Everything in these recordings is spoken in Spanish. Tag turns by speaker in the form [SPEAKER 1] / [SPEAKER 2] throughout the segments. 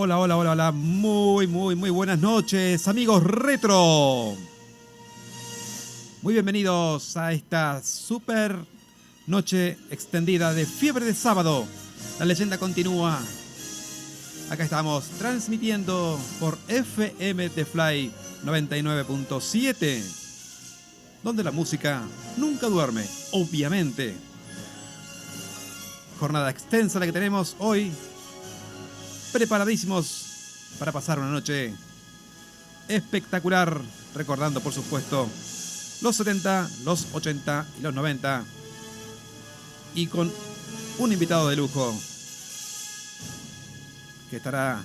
[SPEAKER 1] Hola, hola, hola, hola. Muy buenas noches, amigos retro. Muy bienvenidos a esta super noche extendida de Fiebre de Sábado. La leyenda continúa. Acá estamos transmitiendo por FM The Fly 99.7, donde la música nunca duerme, obviamente. Jornada extensa la que tenemos hoy. Preparadísimos para pasar una noche espectacular, recordando por supuesto los 70, los 80 y los 90, y con un invitado de lujo que estará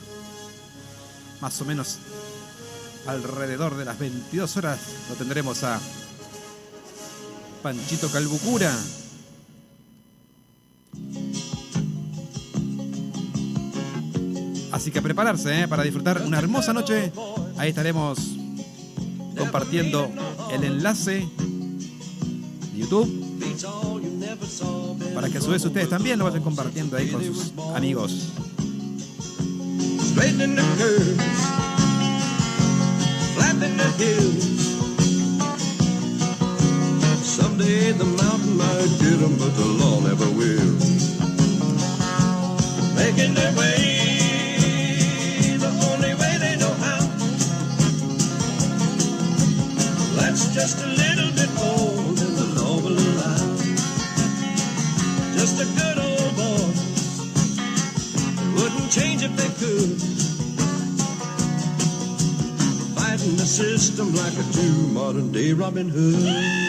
[SPEAKER 1] más o menos alrededor de las 22 horas. Lo tendremos a Panchito Calbucura. Así que a prepararse para disfrutar una hermosa noche. Ahí estaremos compartiendo el enlace de YouTube para que a su vez ustedes también lo vayan compartiendo ahí con sus amigos. Someday the mountain might get them, but the law never will. Making their way the only way they know how. That's just a little bit more than the law will allow. Just a good old boy, they wouldn't change if they could. Fighting the system like a true modern day Robin Hood.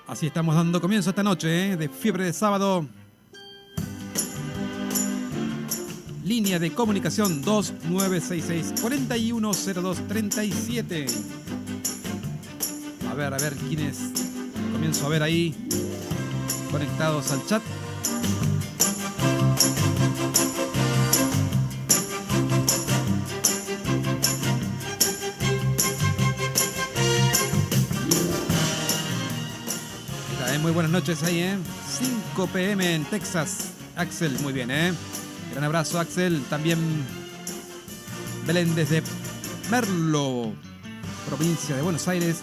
[SPEAKER 1] Así estamos dando comienzo esta noche de Fiebre de Sábado. Línea de comunicación 2966-410237. A ver quiénes comienzo a ver ahí conectados al chat. Muy buenas noches ahí, 5 p.m. en Texas. Axel, muy bien, Gran abrazo, Axel. También Belén desde Merlo, provincia de Buenos Aires,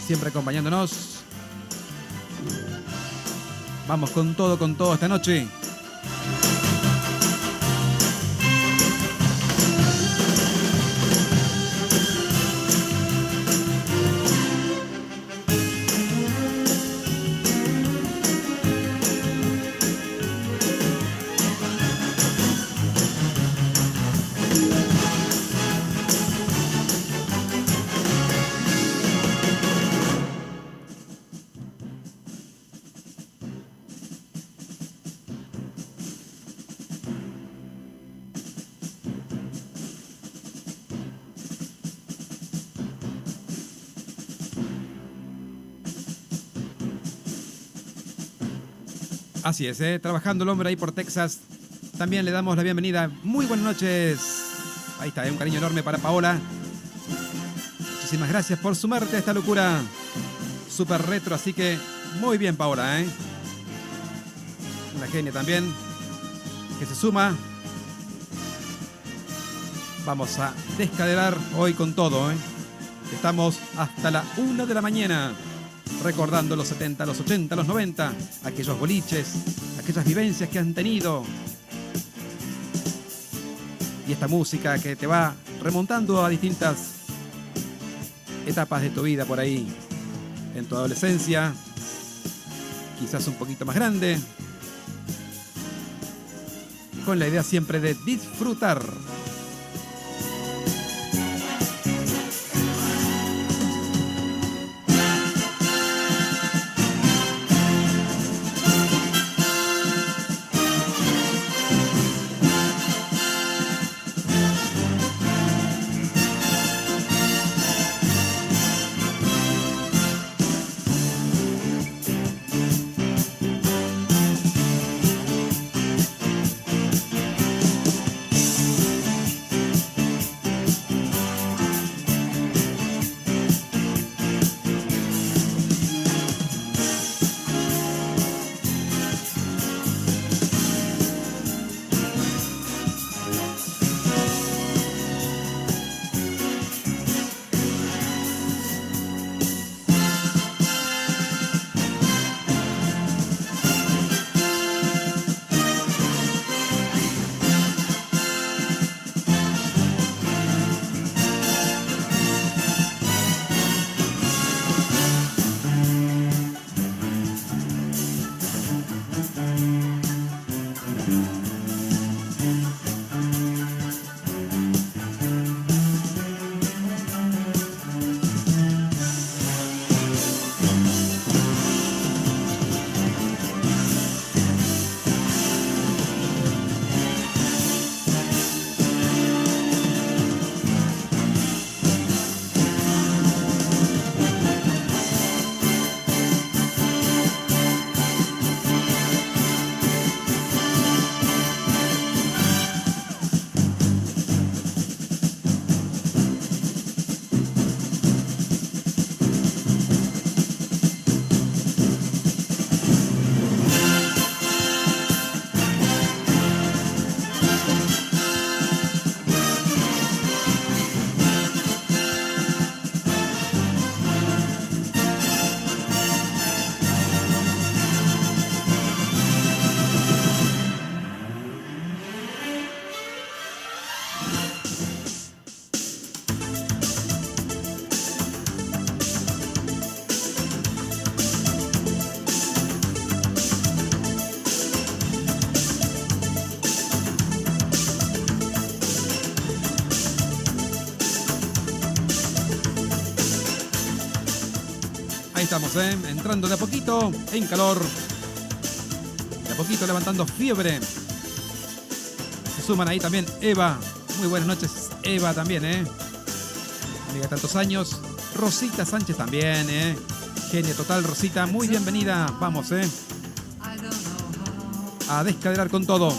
[SPEAKER 1] siempre acompañándonos. Vamos con todo esta noche. Así es, trabajando el hombre ahí por Texas. También le damos la bienvenida. Muy buenas noches. Ahí está, un cariño enorme para Paola. Muchísimas gracias por sumarte a esta locura super retro. Así que muy bien, Paola, Una genia también que se suma. Vamos a descaderar hoy con todo, Estamos hasta la 1 de la mañana recordando los 70, los 80, los 90, aquellos boliches, aquellas vivencias que han tenido. Y esta música que te va remontando a distintas etapas de tu vida por ahí. En tu adolescencia, quizás un poquito más grande, con la idea siempre de disfrutar. Estamos entrando de a poquito en calor, de a poquito levantando fiebre. Se suman ahí también Eva. Muy buenas noches, Eva también, amiga de tantos años. Rosita Sánchez también, genia total, Rosita, muy bienvenida. Vamos, a descaderar con todo.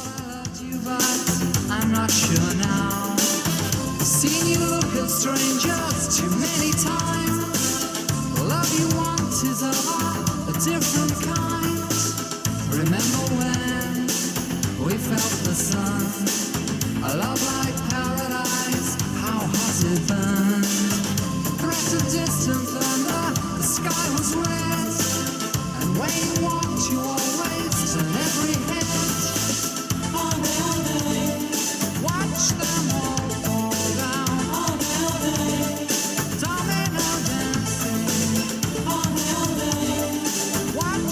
[SPEAKER 2] Love you want is a different kind. Remember when we felt the sun? A love like paradise, how hot it burned. Threat of distant thunder, the sky was red. And when you walked, you always turned every head. All day, watch them all fall down. All day, domino dancing. Watch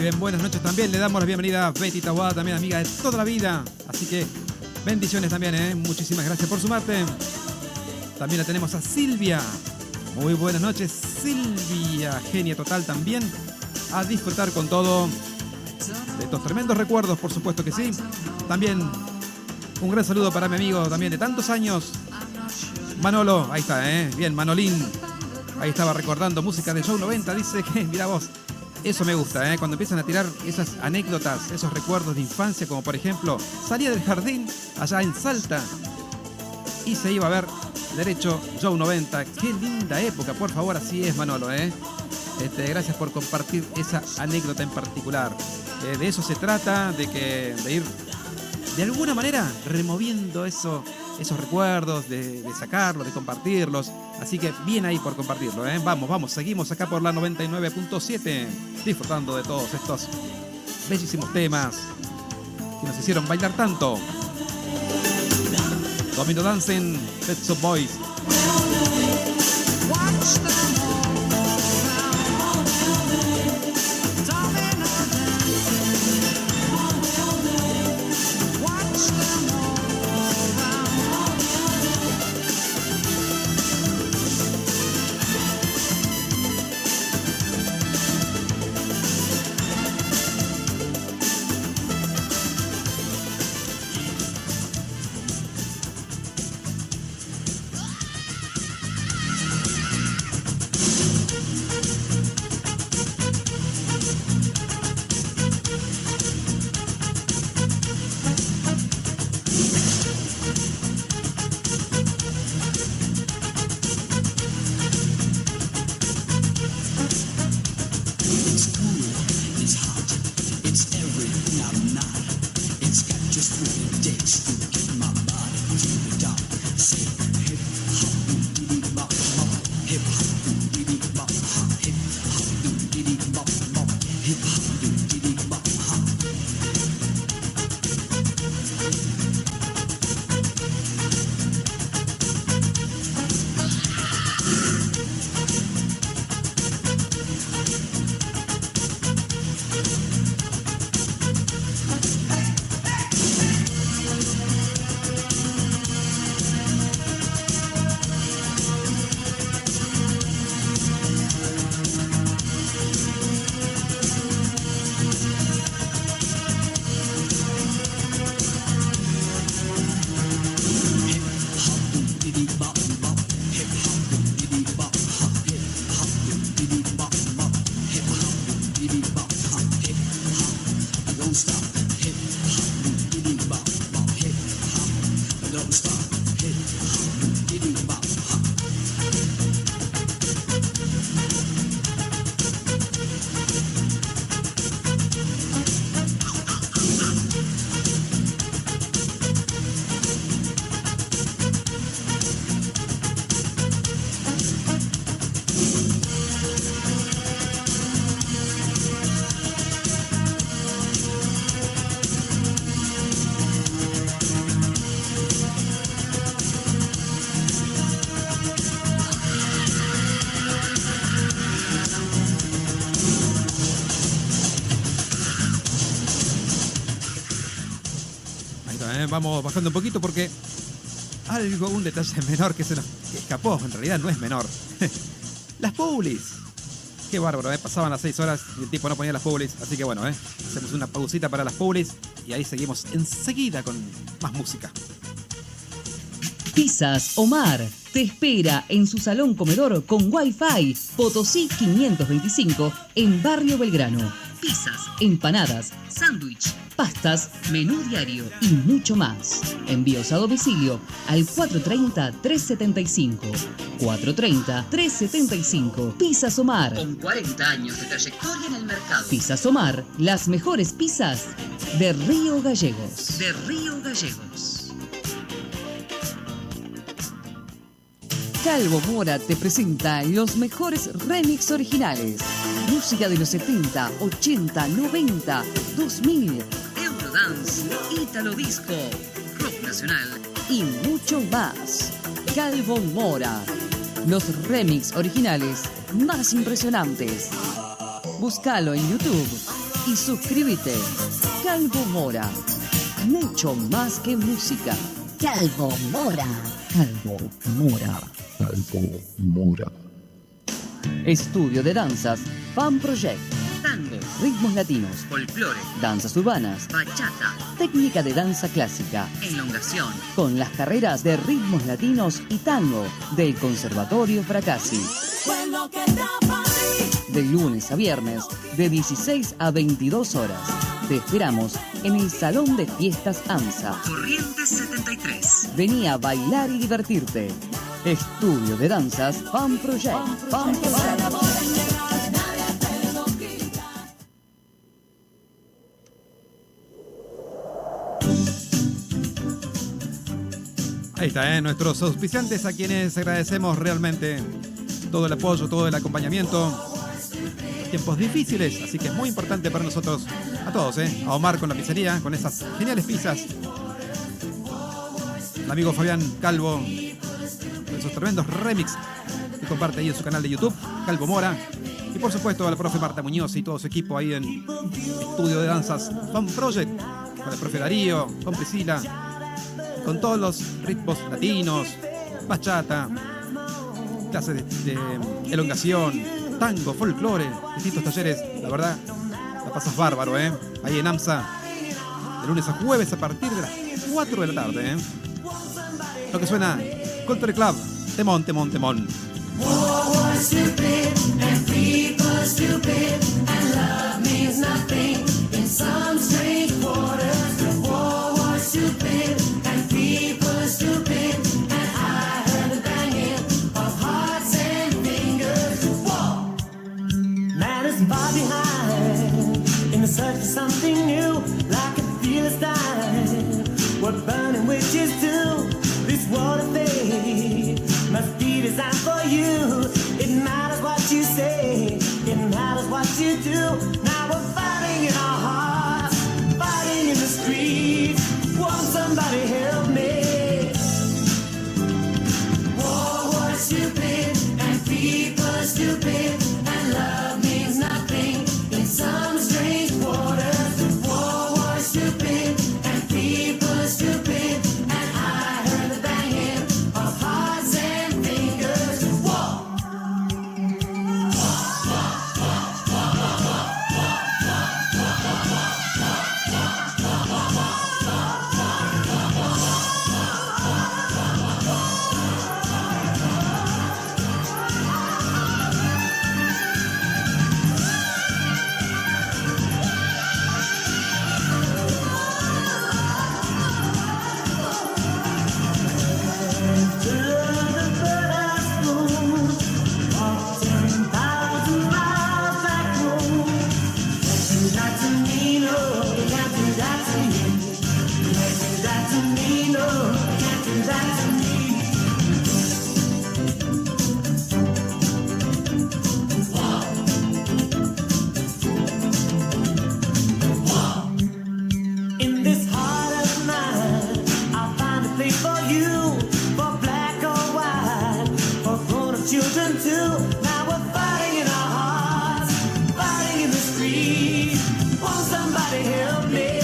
[SPEAKER 1] bien, buenas noches también. Le damos la bienvenida a Betty Taboada, también amiga de toda la vida. Así que bendiciones también, Muchísimas gracias por sumarte. También la tenemos a Silvia. Muy buenas noches, Silvia. Genia total también. A disfrutar con todo de estos tremendos recuerdos, por supuesto que sí. También un gran saludo para mi amigo también de tantos años, Manolo. Ahí está, bien, Manolín. Ahí estaba recordando música de Show 90. Dice que, mira vos, eso me gusta, cuando empiezan a tirar esas anécdotas, esos recuerdos de infancia, como por ejemplo, salía del jardín allá en Salta y se iba a ver derecho Show 90. Qué linda época, por favor, así es, Manolo, gracias por compartir esa anécdota en particular. De eso se trata, de ir de alguna manera removiendo esos recuerdos, de sacarlos, de compartirlos. Así que bien ahí por compartirlo, Vamos, seguimos acá por la 99.7, disfrutando de todos estos bellísimos temas que nos hicieron bailar tanto. Domino Dancing, Pet Shop Boys. Vamos bajando un poquito porque un detalle menor que se nos escapó, en realidad no es menor. Las publis. Qué bárbaro, pasaban las 6 horas y el tipo no ponía las publis, así que bueno, hacemos una pausita para las publis y ahí seguimos enseguida con más música.
[SPEAKER 3] Pizzas Omar te espera en su salón comedor con Wi-Fi Potosí 525 en Barrio Belgrano. Pizzas, empanadas, sándwich, pastas, menú diario y mucho más. Envíos a domicilio al 430-375. 430-375. Pizzas Omar. Con 40 años de trayectoria en el mercado. Pizzas Omar, las mejores pizzas de Río Gallegos. De Río Gallegos. Calvo Mora te presenta los mejores remix originales. Música de los 70, 80, 90, 2000, Eurodance, Italo Disco, Rock Nacional y mucho más. Calvo Mora. Los remix originales más impresionantes. Búscalo en YouTube. y suscríbete. Calvo Mora, mucho más que música.
[SPEAKER 4] Calvo Mora.
[SPEAKER 3] Calvo Mora.
[SPEAKER 5] Calvo Mora.
[SPEAKER 3] Estudio de danzas Fan Project. Tango, ritmos latinos, folclore, danzas urbanas, bachata, técnica de danza clásica, elongación, con las carreras de ritmos latinos y tango del Conservatorio Fracassi. De lunes a viernes, de 16 a 22 horas. Te esperamos en el Salón de Fiestas AMSA. Corrientes 73. Vení a bailar y divertirte. Estudio de danzas Fan Project. Fan Project.
[SPEAKER 1] Ahí está, nuestros auspiciantes a quienes agradecemos realmente todo el apoyo, todo el acompañamiento. Tiempos difíciles, así que es muy importante para nosotros, a todos, a Omar con la pizzería, con esas geniales pizzas. El amigo Fabián Calvo, con esos tremendos remix que comparte ahí en su canal de YouTube, Calvo Mora. Y por supuesto a la profe Marta Muñoz y todo su equipo ahí en Estudio de Danzas Fan Project, con el profe Darío, con Priscila, con todos los ritmos latinos, bachata, clases de elongación, tango, folclore, distintos talleres. La verdad, la pasas bárbaro, ahí en AMSA, de lunes a jueves a partir de las 4 de la tarde, Lo que suena, Culture Club, temón, temón, temón.
[SPEAKER 6] Far behind, in the search for something new, like a Philistine. What burning witches do, this world of fate must be designed for you. It matters what you say, it matters what you do. Now we're fighting in our hearts, fighting in the streets. Won't somebody help me? War is stupid, and people are stupid, and love means nothing in some strange waters. War is stupid, and people are stupid, and I heard the banging of hearts and fingers. War. In this heart of mine, I'll find a place for you, for black or white, for grown-up children too. Now we're fighting in our hearts, fighting in the street. Won't somebody help me?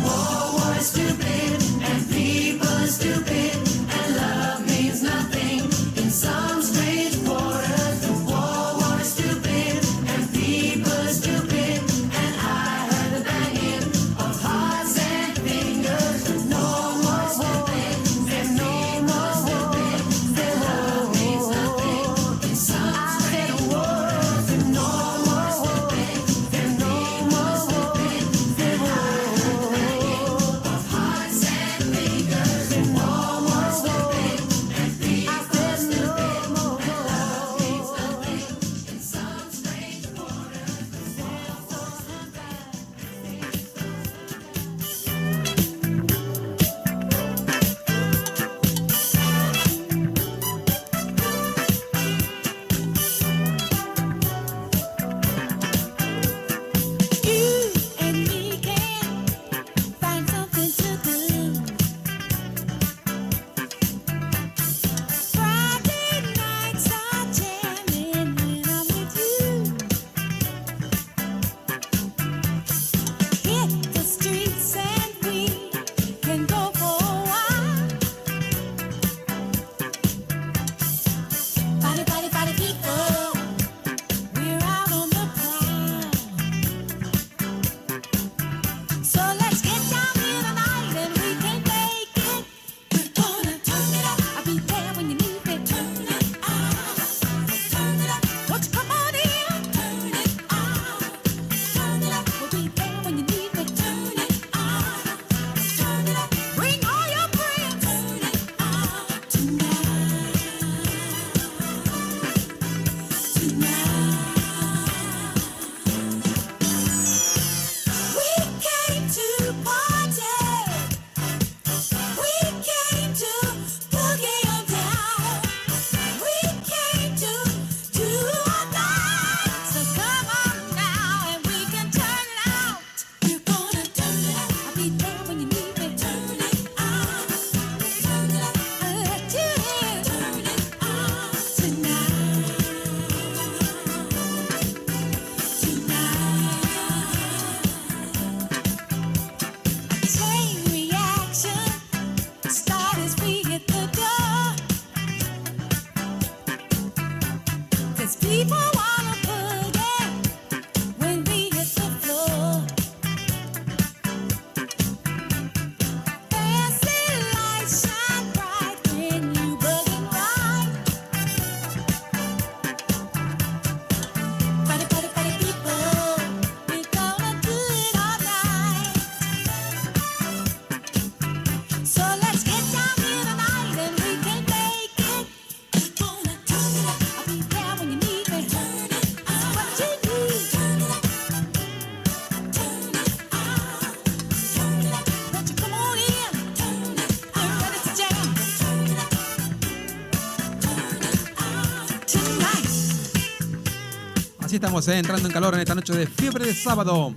[SPEAKER 6] War is stupid, and people are stupid, and love means nothing in some strange waters. War is stupid, and people are stupid, and I heard the banging of hearts and fingers. No more stupid, and no more stupid, and love means nothing in some strange waters. No more stupid, and no more stupid, and I heard the banging of hearts and fingers. No
[SPEAKER 1] Así estamos, entrando en calor en esta noche de fiebre de sábado.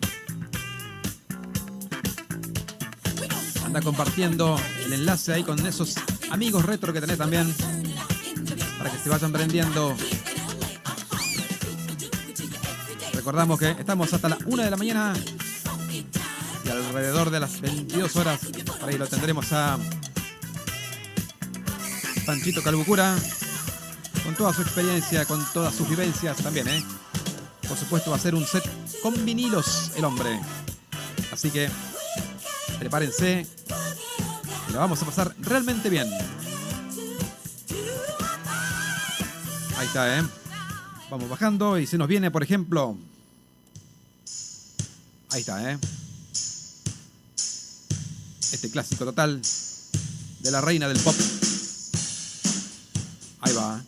[SPEAKER 1] Anda compartiendo el enlace ahí con esos amigos retro que tenés también, para que se vayan prendiendo. Recordamos que estamos hasta la 1 de la mañana y alrededor de las 22 horas, por ahí lo tendremos a Panchito Calbucura, con toda su experiencia, con todas sus vivencias también, ¿eh? Por supuesto va a ser un set con vinilos el hombre. Así que prepárense y lo vamos a pasar realmente bien. Ahí está, ¿eh? Vamos bajando y se nos viene, por ejemplo... Ahí está, ¿eh? Este clásico total de la reina del pop. Ahí va.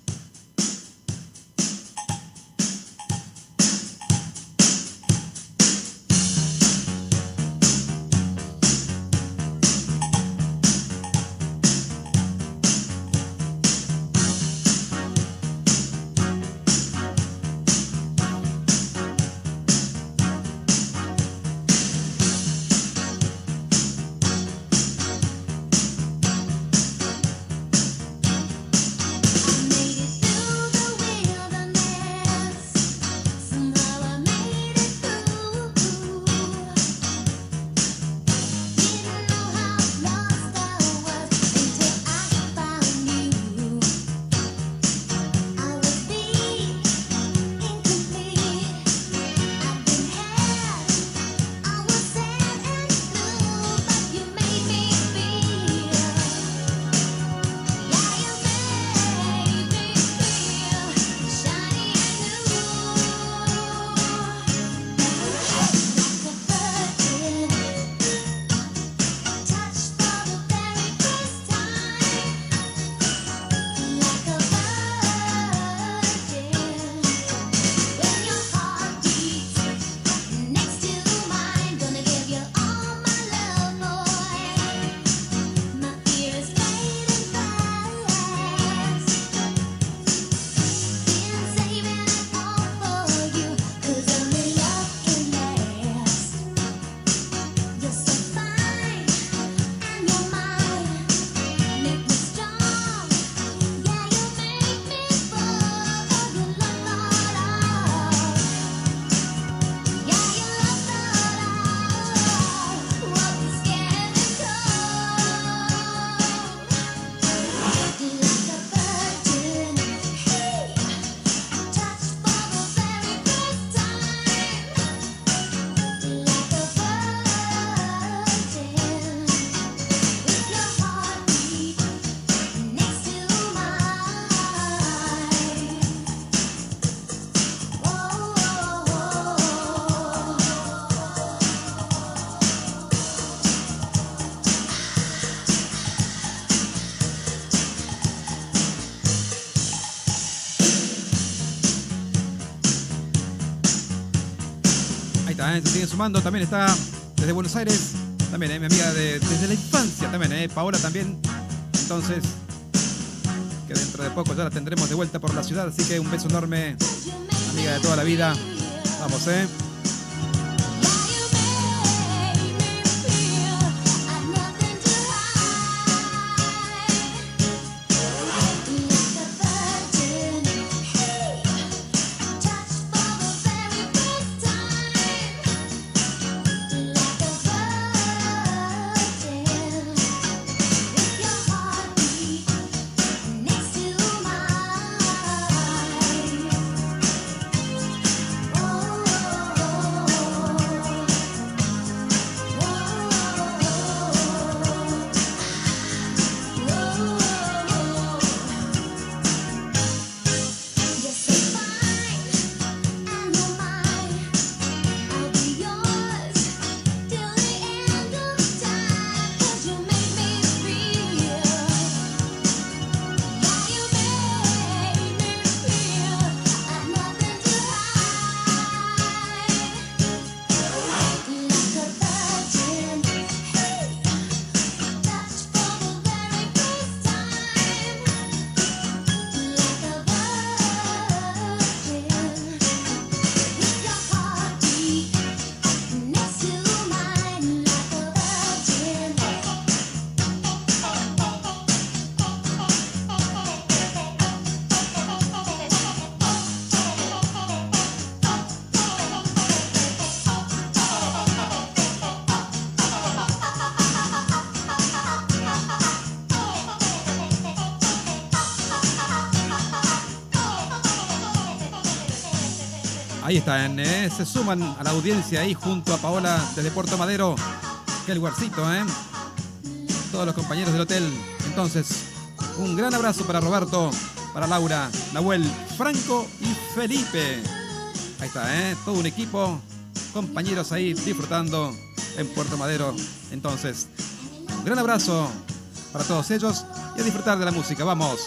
[SPEAKER 1] Se siguen sumando, también está desde Buenos Aires, también mi amiga desde la infancia también, Paola también. Entonces, que dentro de poco ya la tendremos de vuelta por la ciudad, así que un beso enorme, amiga de toda la vida. Vamos, Ahí están, se suman a la audiencia ahí junto a Paola desde Puerto Madero. Qué lugarcito, todos los compañeros del hotel. Entonces, un gran abrazo para Roberto, para Laura, Nahuel, Franco y Felipe. Ahí está, todo un equipo, compañeros ahí disfrutando en Puerto Madero. Entonces, un gran abrazo para todos ellos y a disfrutar de la música. Vamos.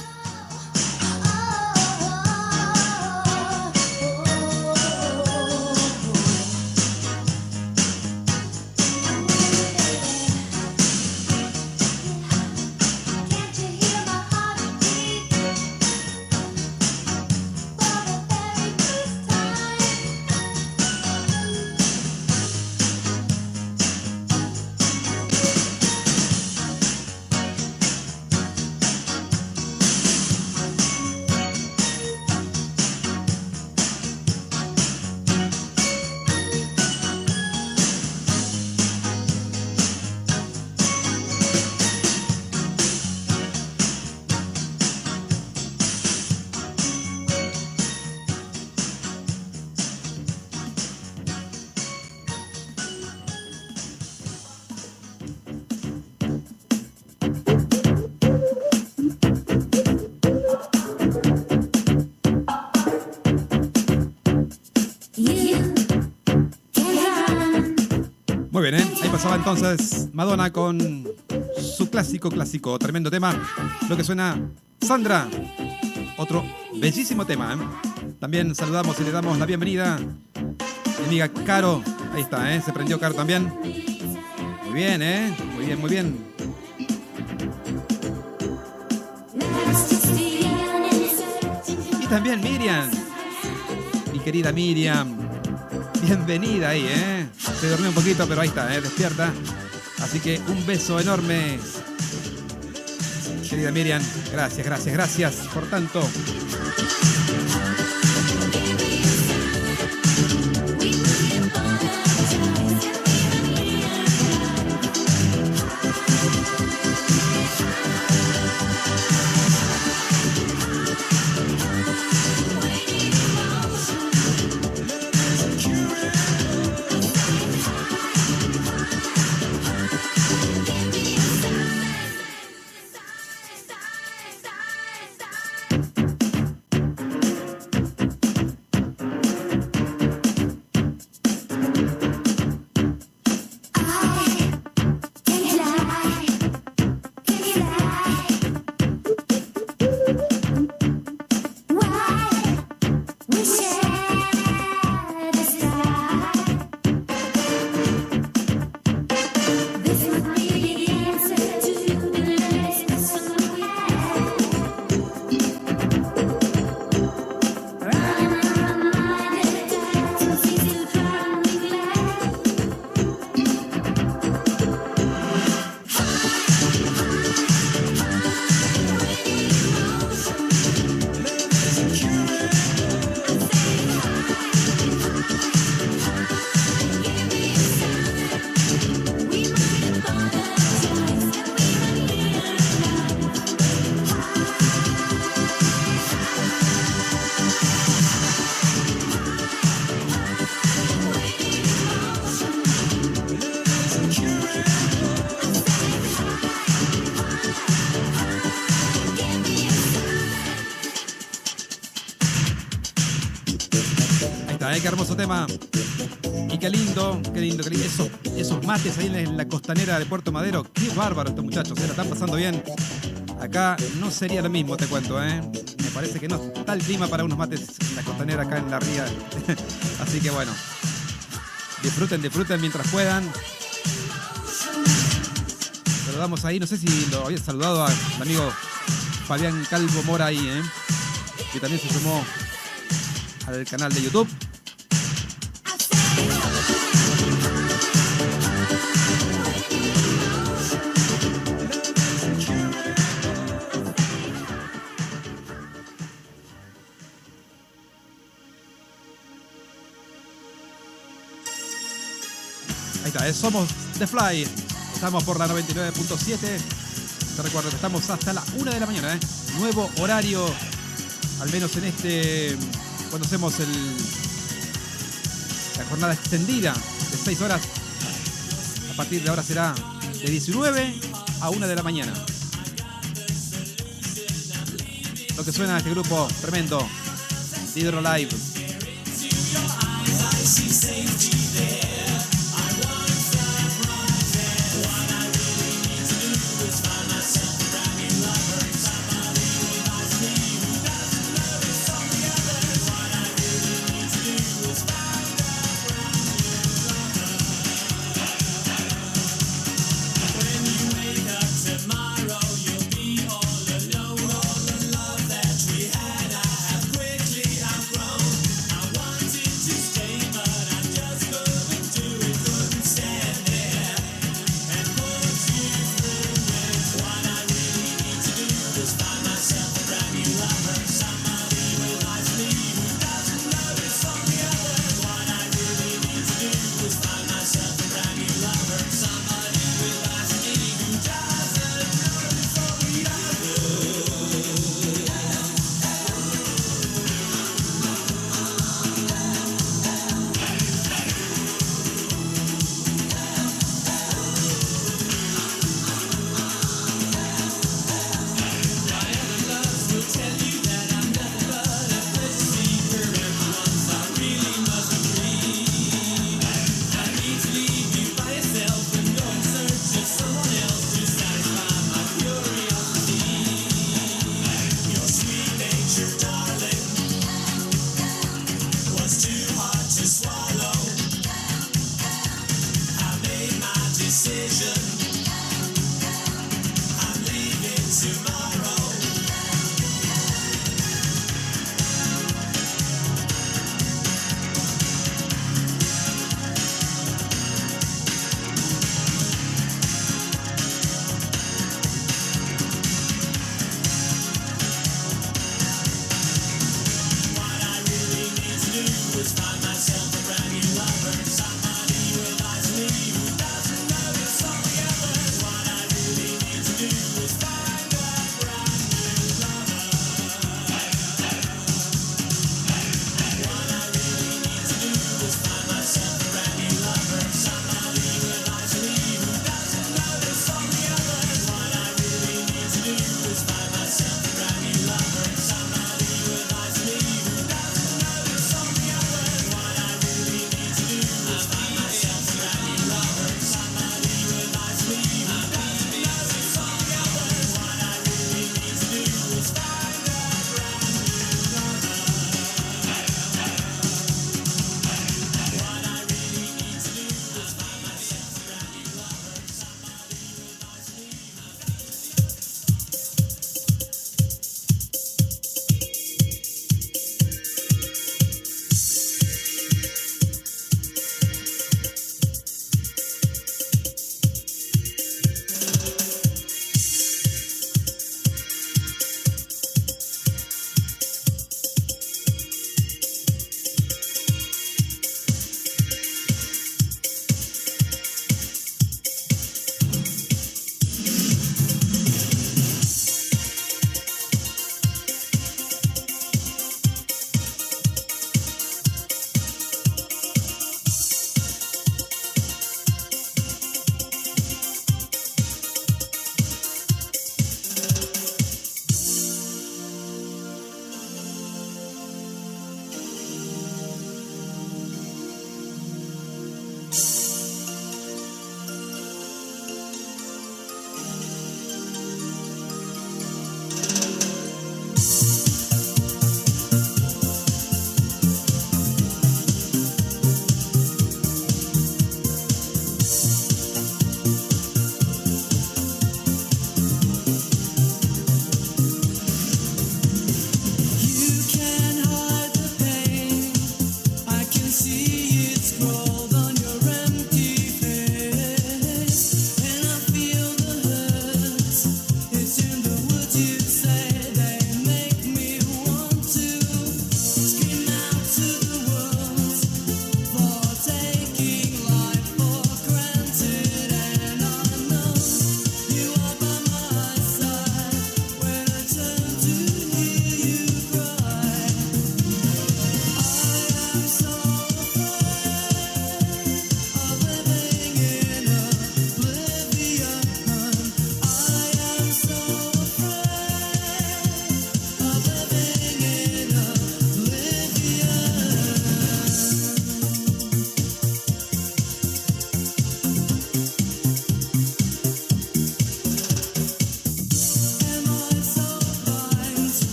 [SPEAKER 1] Muy bien, ahí pasaba entonces Madonna con su clásico, tremendo tema. Lo que suena Sandra, otro bellísimo tema. También saludamos y le damos la bienvenida a mi amiga Caro. Ahí está, se prendió Caro también. Muy bien, muy bien, muy bien. Y también Miriam, mi querida Miriam. Bienvenida ahí, Se durmió un poquito, pero ahí está, despierta. Así que un beso enorme. Querida Miriam, gracias por tanto. Qué hermoso tema. Y qué lindo. Esos mates ahí en la costanera de Puerto Madero. Qué bárbaro estos muchachos, la están pasando bien. Acá no sería lo mismo, te cuento, Me parece que no está el clima para unos mates en la costanera acá en la ría. Así que bueno. Disfruten mientras puedan. Saludamos ahí, no sé si lo había saludado al amigo Fabián Calvo Mora ahí, que también se sumó al canal de YouTube. Ahí está, somos The Fly. Estamos por la 99.7. Te recuerdo que estamos hasta la 1 de la mañana, Nuevo horario, al menos en cuando hacemos La jornada extendida de 6 horas. A partir de ahora será de 19 a 1 de la mañana. Lo que suena a este grupo tremendo, Hydro Live.
[SPEAKER 6] Just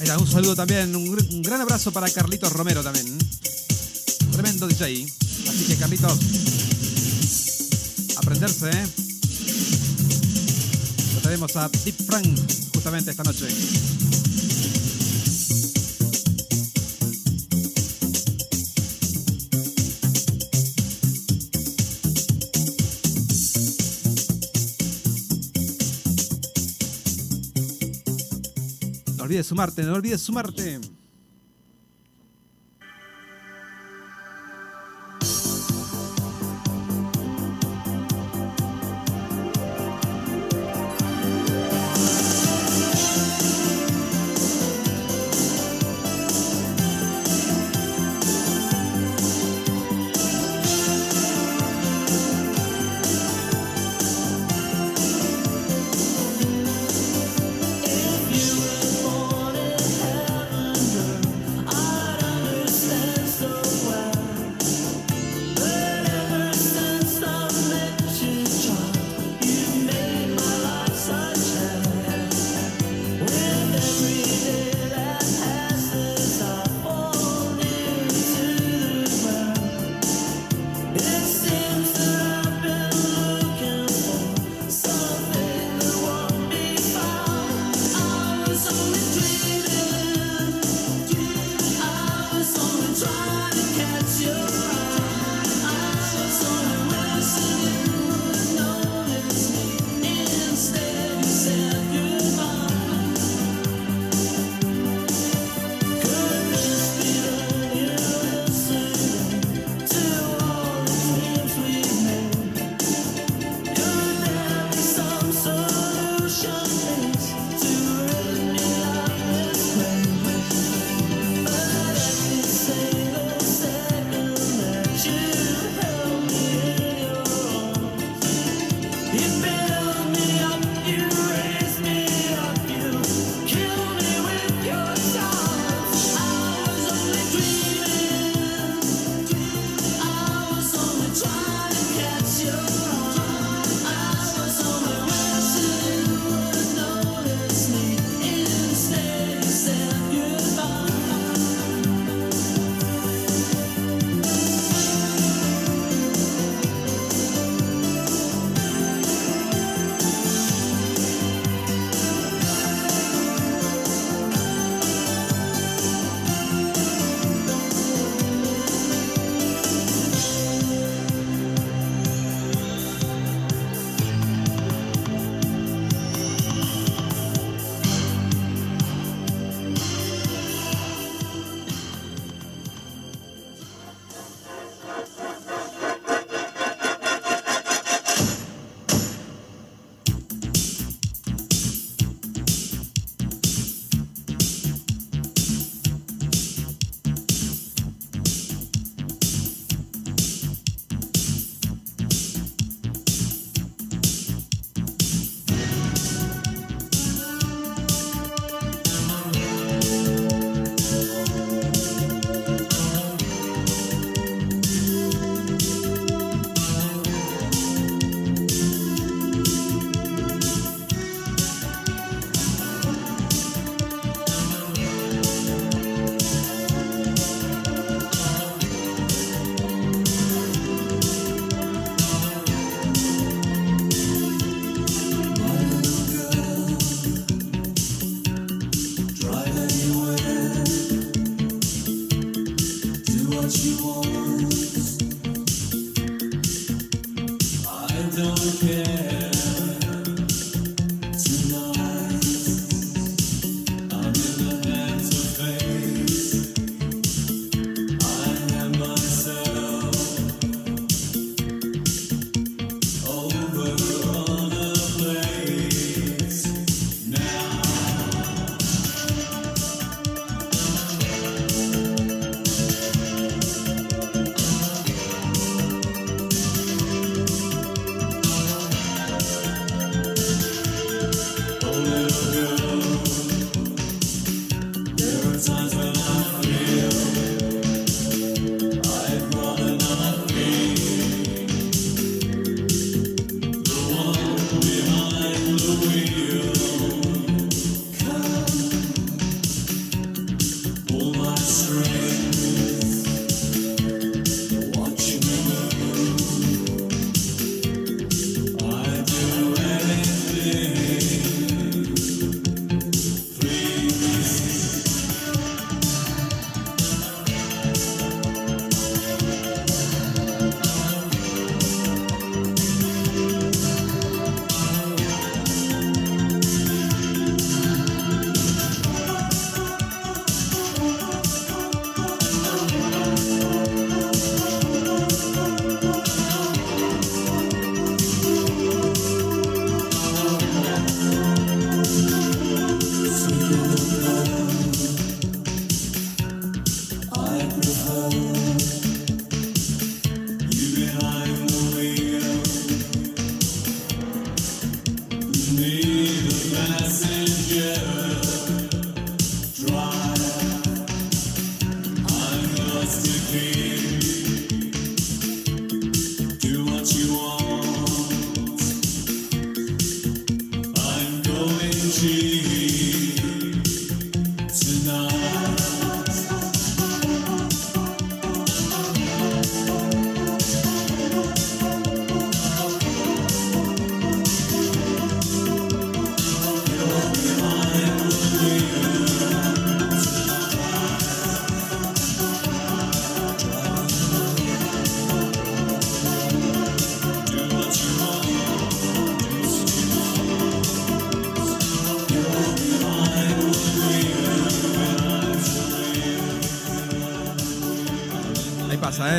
[SPEAKER 1] Ahí está, un saludo también, un gran abrazo para Carlitos Romero también. Tremendo DJ. Así que Carlitos, aprenderse, ¿eh? Lo tenemos a Deep Frank justamente esta noche. No olvides sumarte, no olvides sumarte.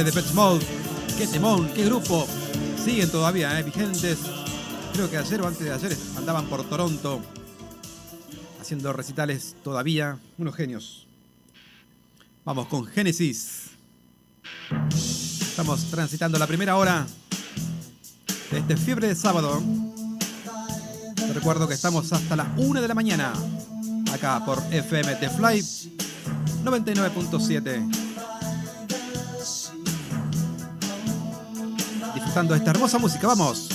[SPEAKER 1] Depeche Mode, qué temón, qué grupo. Siguen todavía, vigentes. Creo que ayer o antes de ayer andaban por Toronto haciendo recitales todavía. Unos genios. Vamos con Génesis. Estamos transitando la primera hora de este Fiebre de Sábado. Te recuerdo que estamos hasta las 1 de la mañana acá por FM The Fly 99.7. Disfrutando de esta hermosa música, vamos.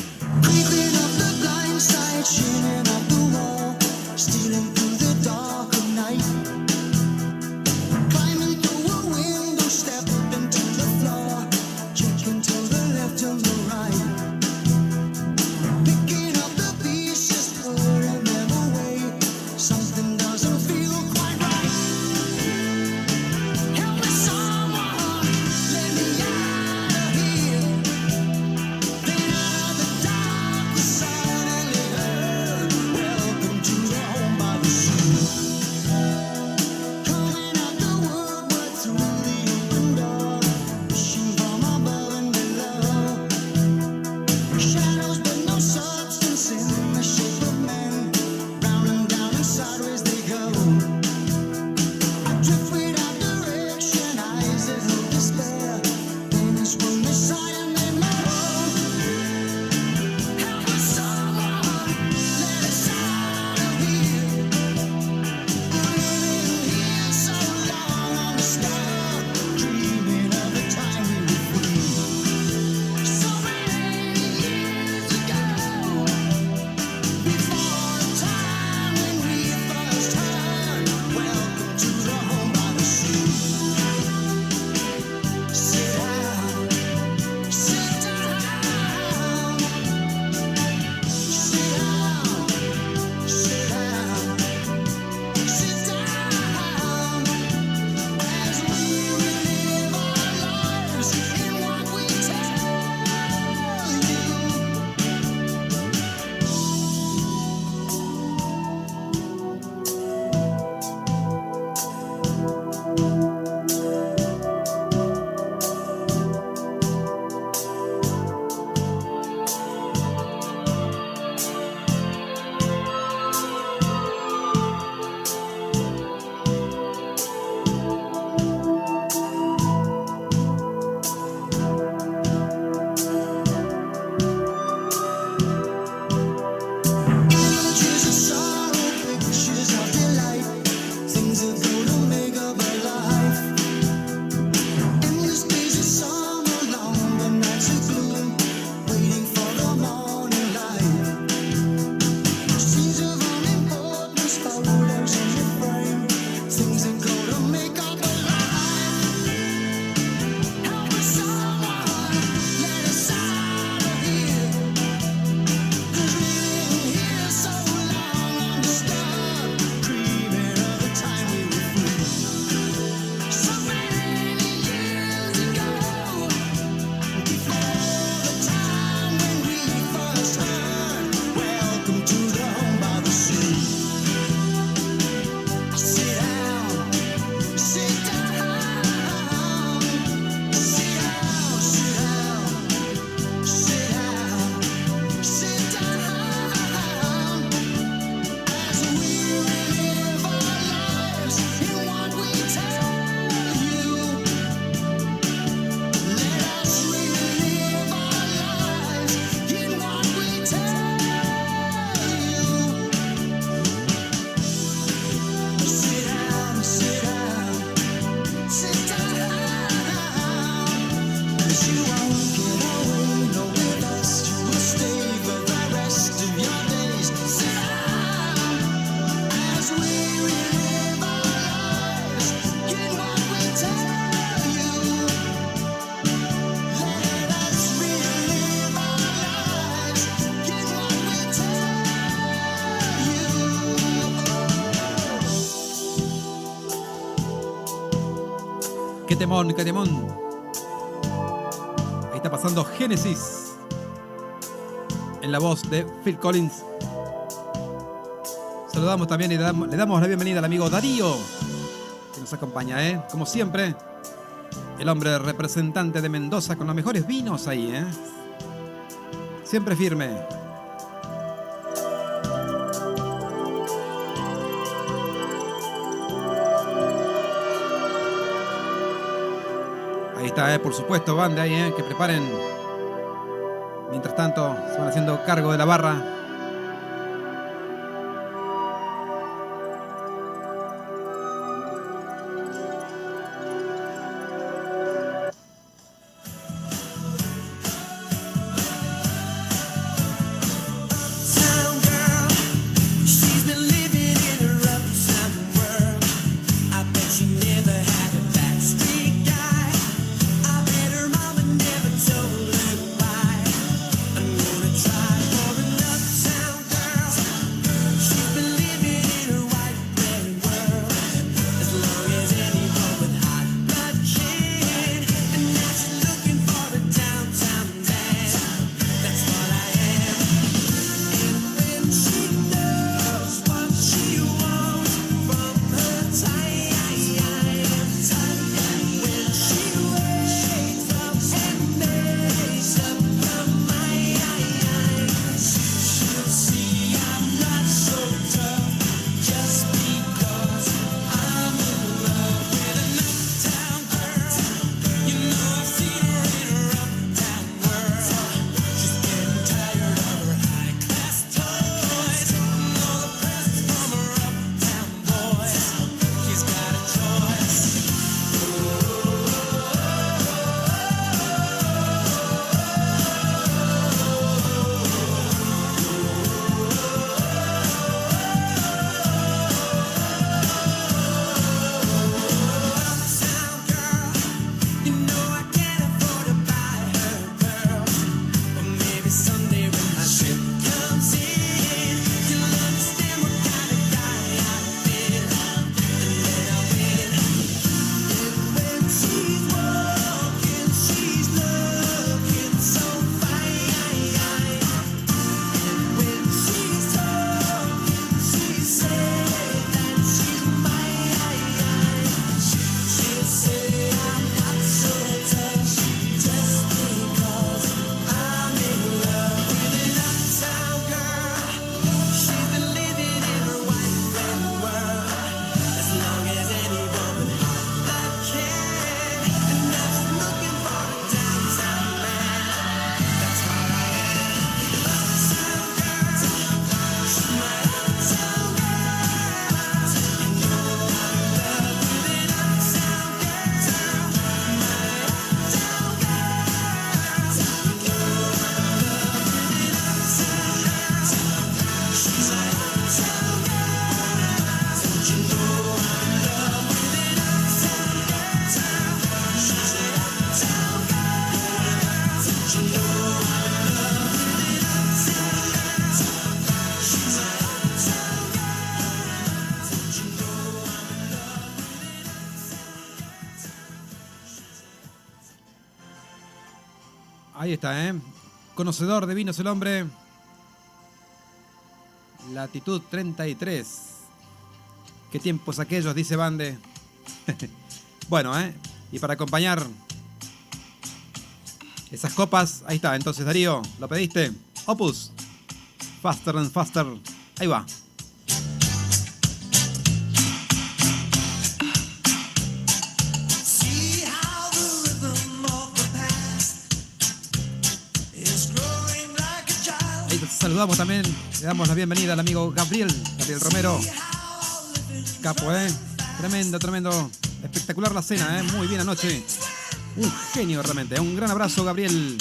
[SPEAKER 1] Qué temón, qué temón. Ahí está pasando Génesis en la voz de Phil Collins. Saludamos también y le damos la bienvenida al amigo Darío, que nos acompaña, como siempre. El hombre representante de Mendoza con los mejores vinos ahí, siempre firme. Ahí está, por supuesto, van de ahí, que preparen. Mientras tanto, se van haciendo cargo de la barra. Ahí está, conocedor de vinos el hombre. Latitud 33. Qué tiempos aquellos, dice Bande. Bueno, y para acompañar esas copas, ahí está. Entonces, Darío, ¿lo pediste? Opus. Faster and Faster. Ahí va. Saludamos también, le damos la bienvenida al amigo Gabriel Romero. Capo, tremendo, espectacular la cena, muy bien anoche. Un genio realmente, un gran abrazo, Gabriel.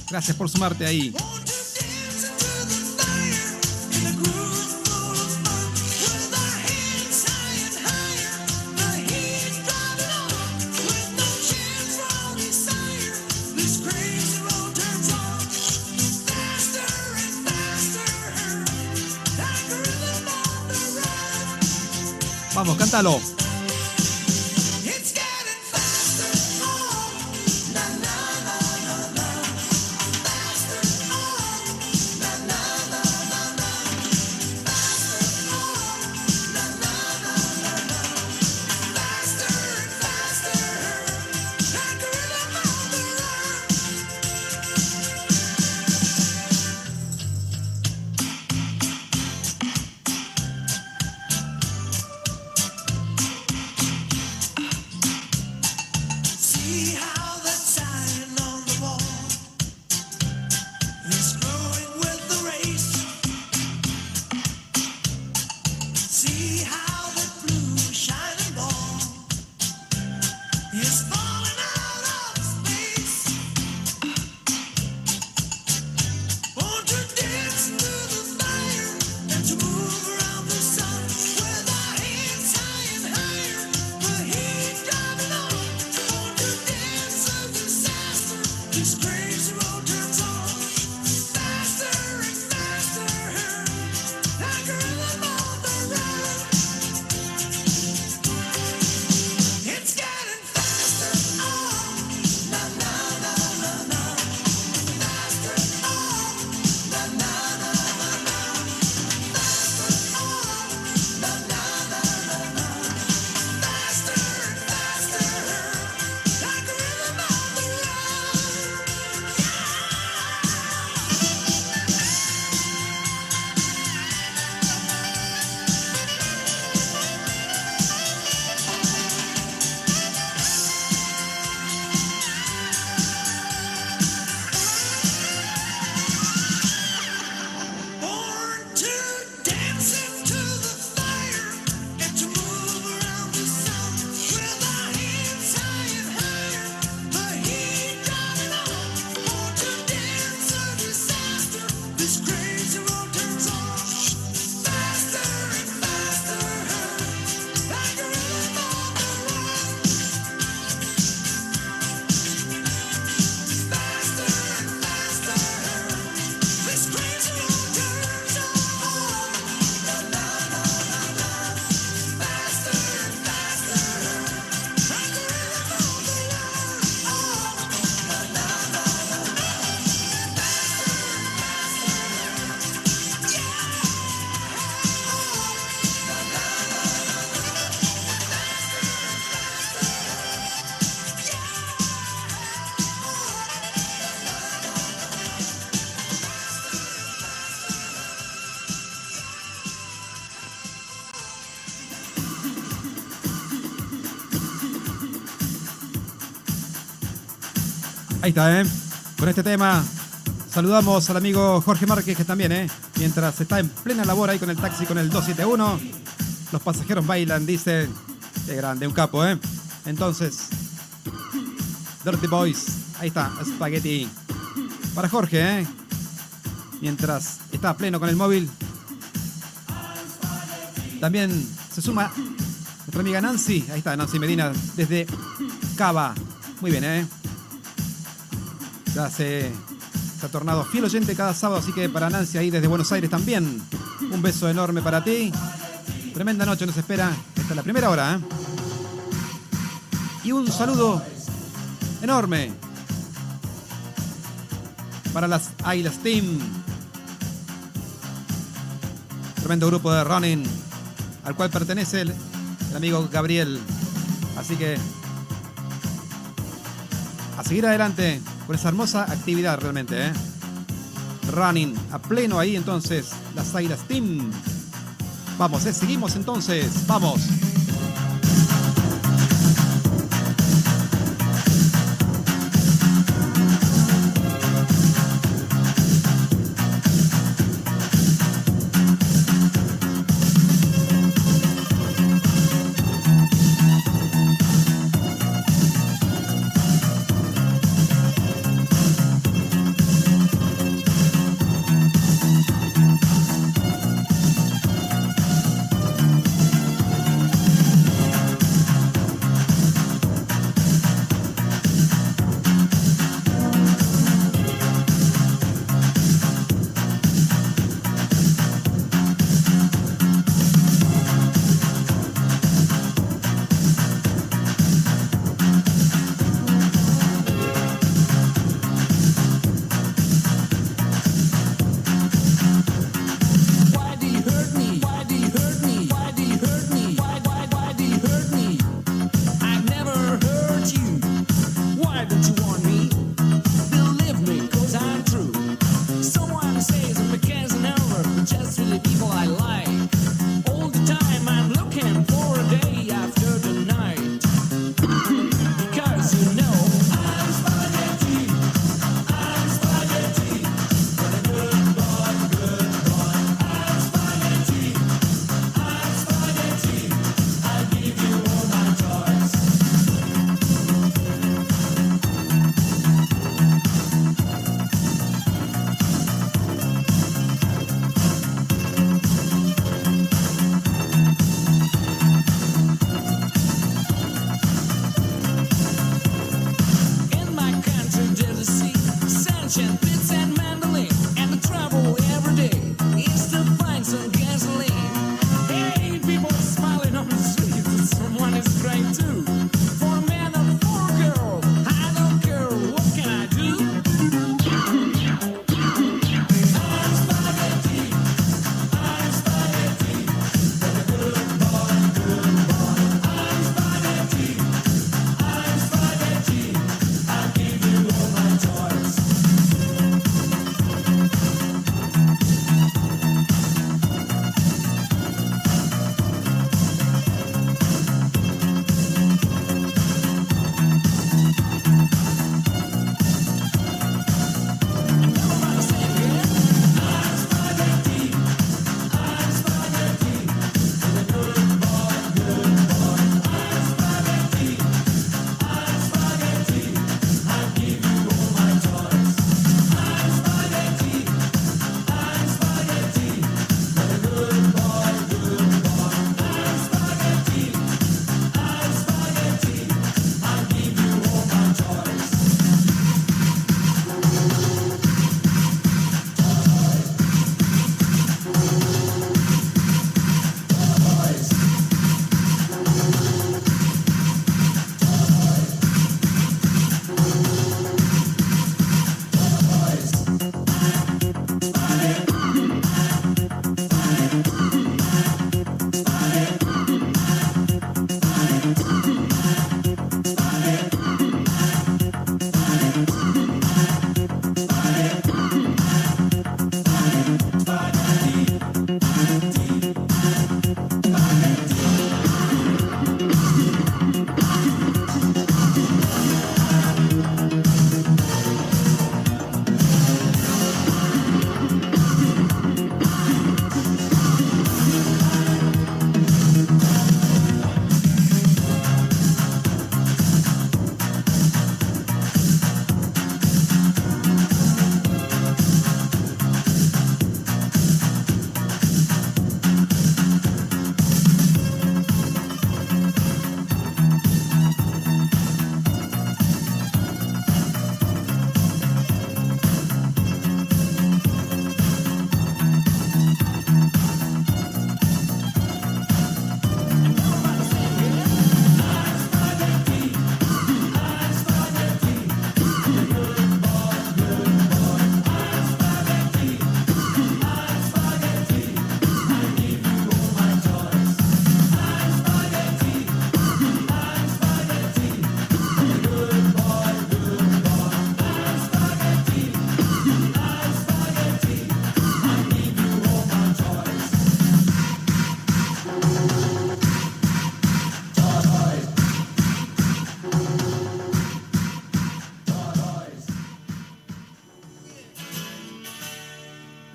[SPEAKER 1] Gracias por sumarte ahí. Vamos, cántalo. Ahí está, con este tema saludamos al amigo Jorge Márquez, que también, mientras está en plena labor ahí con el taxi, con el 271, los pasajeros bailan, dice. Qué grande, un capo, Entonces, Dirty Boys, ahí está, Spaghetti. Para Jorge, mientras está a pleno con el móvil. También se suma nuestra amiga Nancy, ahí está, Nancy Medina, desde Cava. Muy bien, Ya se ha tornado fiel oyente cada sábado, así que para Nancy ahí desde Buenos Aires también, un beso enorme para ti. Tremenda noche nos espera, esta es la primera hora, Y un saludo enorme para las Águilas Team, tremendo grupo de running al cual pertenece el amigo Gabriel. Así que a seguir adelante con esa hermosa actividad realmente, Running a pleno ahí entonces, las Águilas Team. Vamos, seguimos entonces, vamos.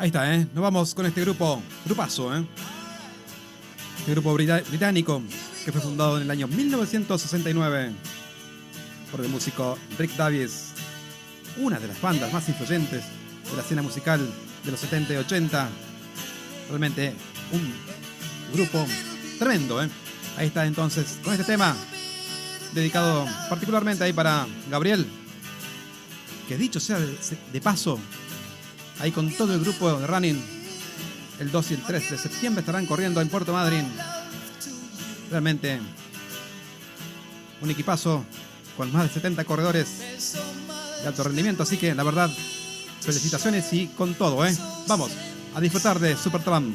[SPEAKER 1] Ahí está, ¿eh? Nos vamos con este grupazo, ¿eh? Este grupo británico que fue fundado en el año 1969 por el músico Rick Davies, una de las bandas más influyentes de la escena musical de los 70 y 80. Realmente un grupo tremendo, ¿eh? Ahí está entonces con este tema dedicado particularmente ahí para Gabriel, que dicho sea de paso, ahí con todo el grupo de Running, el 2 y el 3 de septiembre estarán corriendo en Puerto Madryn. Realmente un equipazo con más de 70 corredores de alto rendimiento, así que la verdad, felicitaciones y con todo, ¿eh? Vamos a disfrutar de Supertramp.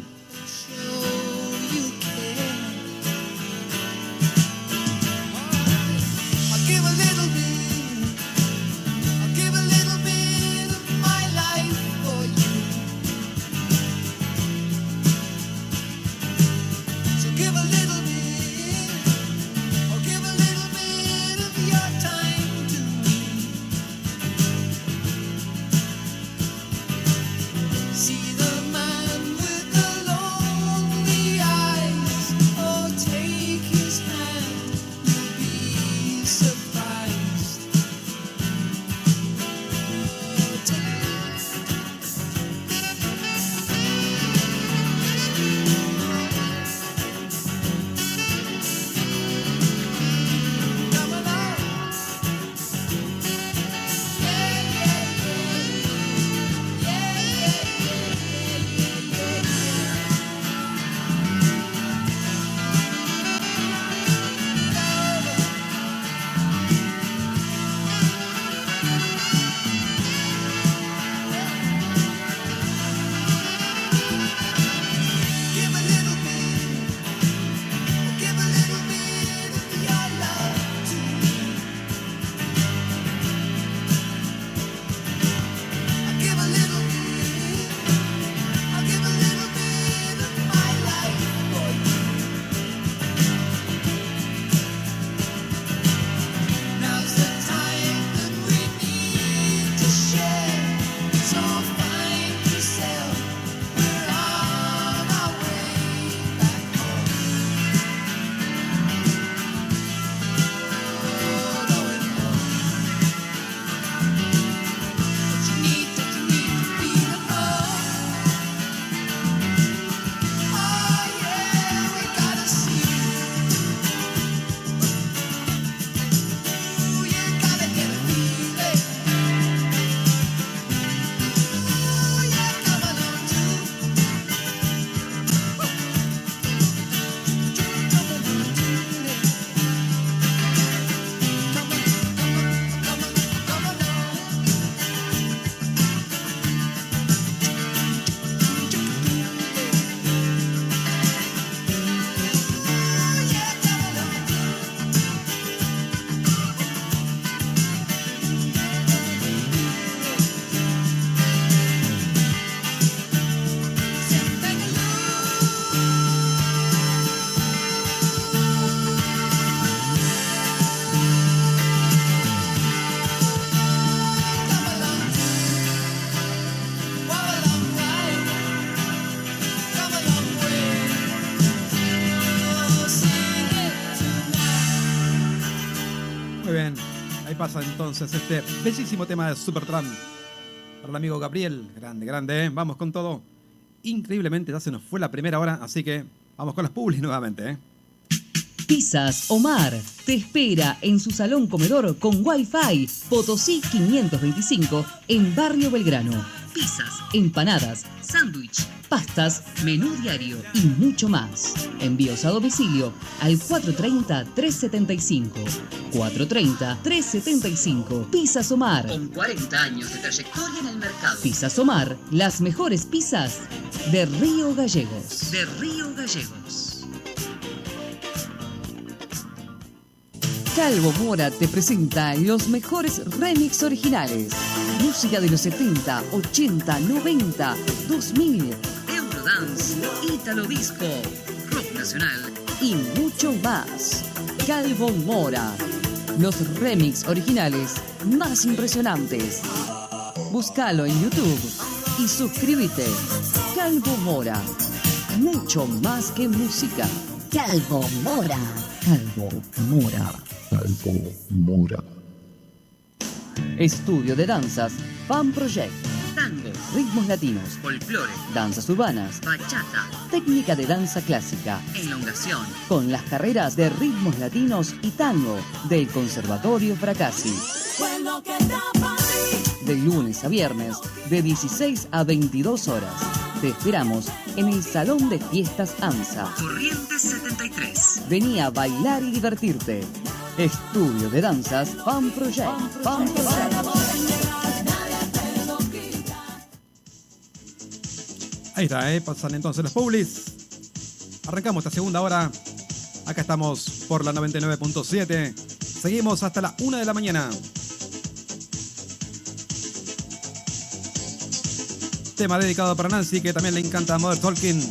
[SPEAKER 2] See the man with the lonely eyes. Oh, take his hand, you'll be surprised. Oh, come along. Give a little bit, give a little bit of your love to me. I'll give a little bit, I'll give a little bit of my life for you. Now's the time that we need to share. So find yourself, we're on our way back home. Oh, going home. What you need to feel at home. Oh yeah, we gotta see. Ooh, you gotta get a feeling. Ooh, yeah, come along too. Come along too. Come along. Ooh, yeah, come along too.
[SPEAKER 1] Muy bien, ahí pasa entonces este bellísimo tema de Supertramp para el amigo Gabriel. Grande, grande, ¿eh? Vamos con todo. Increíblemente ya se nos fue la primera hora, así que vamos con las publis nuevamente, ¿eh?
[SPEAKER 3] Pizzas Omar te espera en su salón comedor con Wi-Fi Potosí 525 en Barrio Belgrano. Pizzas, empanadas, sándwich, pastas, menú diario y mucho más. Envíos a domicilio al 430-375. 430-375. Pizzas Omar. Con 40 años de trayectoria en el mercado. Pizzas Omar, las mejores pizzas de Río Gallegos. De Río Gallegos. Calvo Mora te presenta los mejores remix originales. Música de los 70, 80, 90, 2000, Eurodance, Italo Disco, Rock Nacional y mucho más. Calvo Mora. Los remix originales más impresionantes. Búscalo en YouTube y suscríbete. Calvo Mora, mucho más que música.
[SPEAKER 4] Calvo Mora.
[SPEAKER 3] Calvo Mora.
[SPEAKER 5] Calvo Mora.
[SPEAKER 3] Estudio de danzas Fan Project. Tango, ritmos latinos, folclore, danzas urbanas, bachata, técnica de danza clásica, elongación, con las carreras de ritmos latinos y tango del Conservatorio Fracassi. De lunes a viernes, de 16 a 22 horas. Te esperamos en el Salón de Fiestas AMSA. Corrientes 73. Vení a bailar y divertirte. Estudio de danzas Fan Project. Fan Project.
[SPEAKER 1] Ahí está, pasan entonces los publis. Arrancamos esta segunda hora. Acá estamos por la 99.7. Seguimos hasta la 1 de la mañana. Tema dedicado para Nancy, que también le encanta Modern Talking.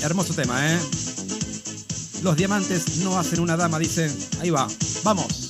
[SPEAKER 1] Hermoso tema, ¿eh? Los diamantes no hacen una dama, dice. Ahí va, vamos.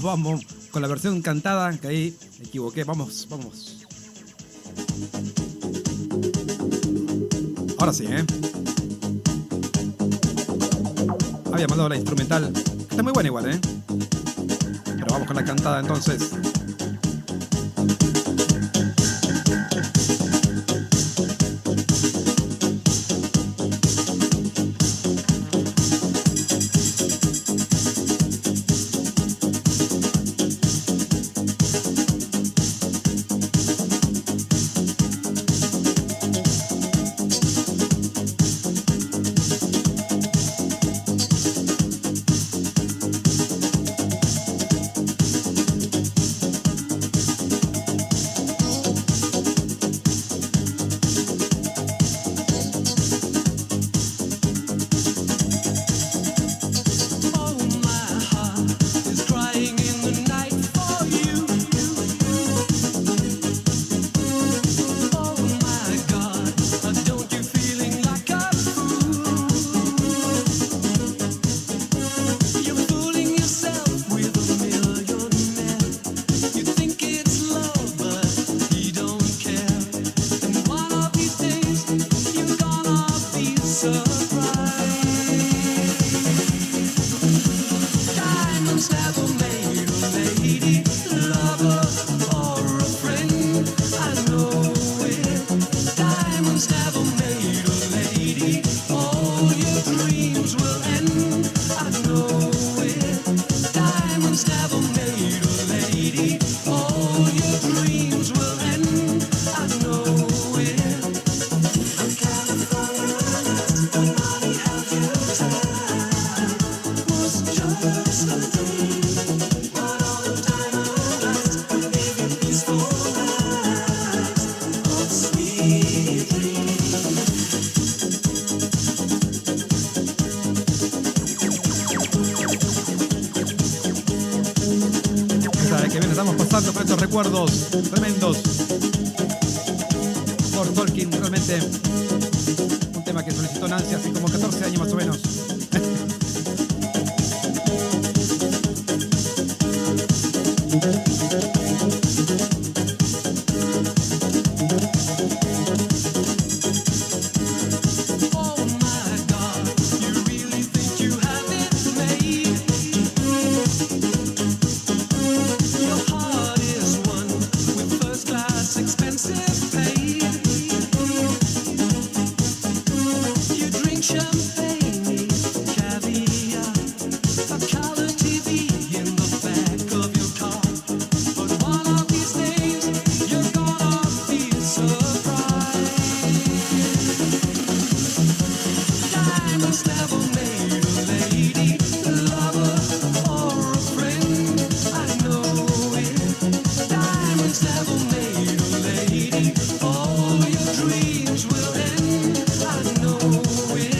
[SPEAKER 1] Vamos con la versión cantada, que ahí me equivoqué. Vamos. Ahora sí, había mandado la instrumental. Está muy buena igual, pero vamos con la cantada entonces. Por estos recuerdos tremendos por Tolkien, realmente un tema que solicitó Nancy hace como 14 años más o menos.
[SPEAKER 2] Expensive champagne, caviar, a color TV in the back of your car. But one of these days, you're gonna be surprised. Diamonds never made a lady, lover, or a friend. I know it. Diamonds never made a lady. All your dreams will end. I know it.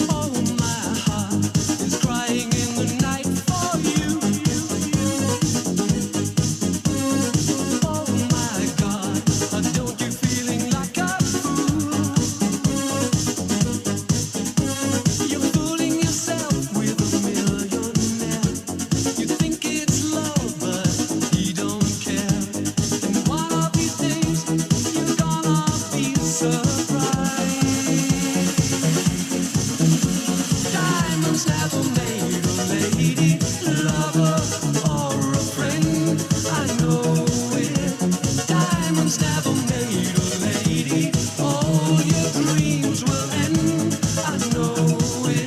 [SPEAKER 2] Oh, my heart is crying in the night for you. Oh, my God, don't you feeling like a fool? You're fooling yourself with a millionaire. You think it's love, but he don't care. And one of these days, you're gonna be surprised. Diamonds never made a lady, lover, or a friend. I know it. Diamonds never made a lady. All your dreams will end. I know it.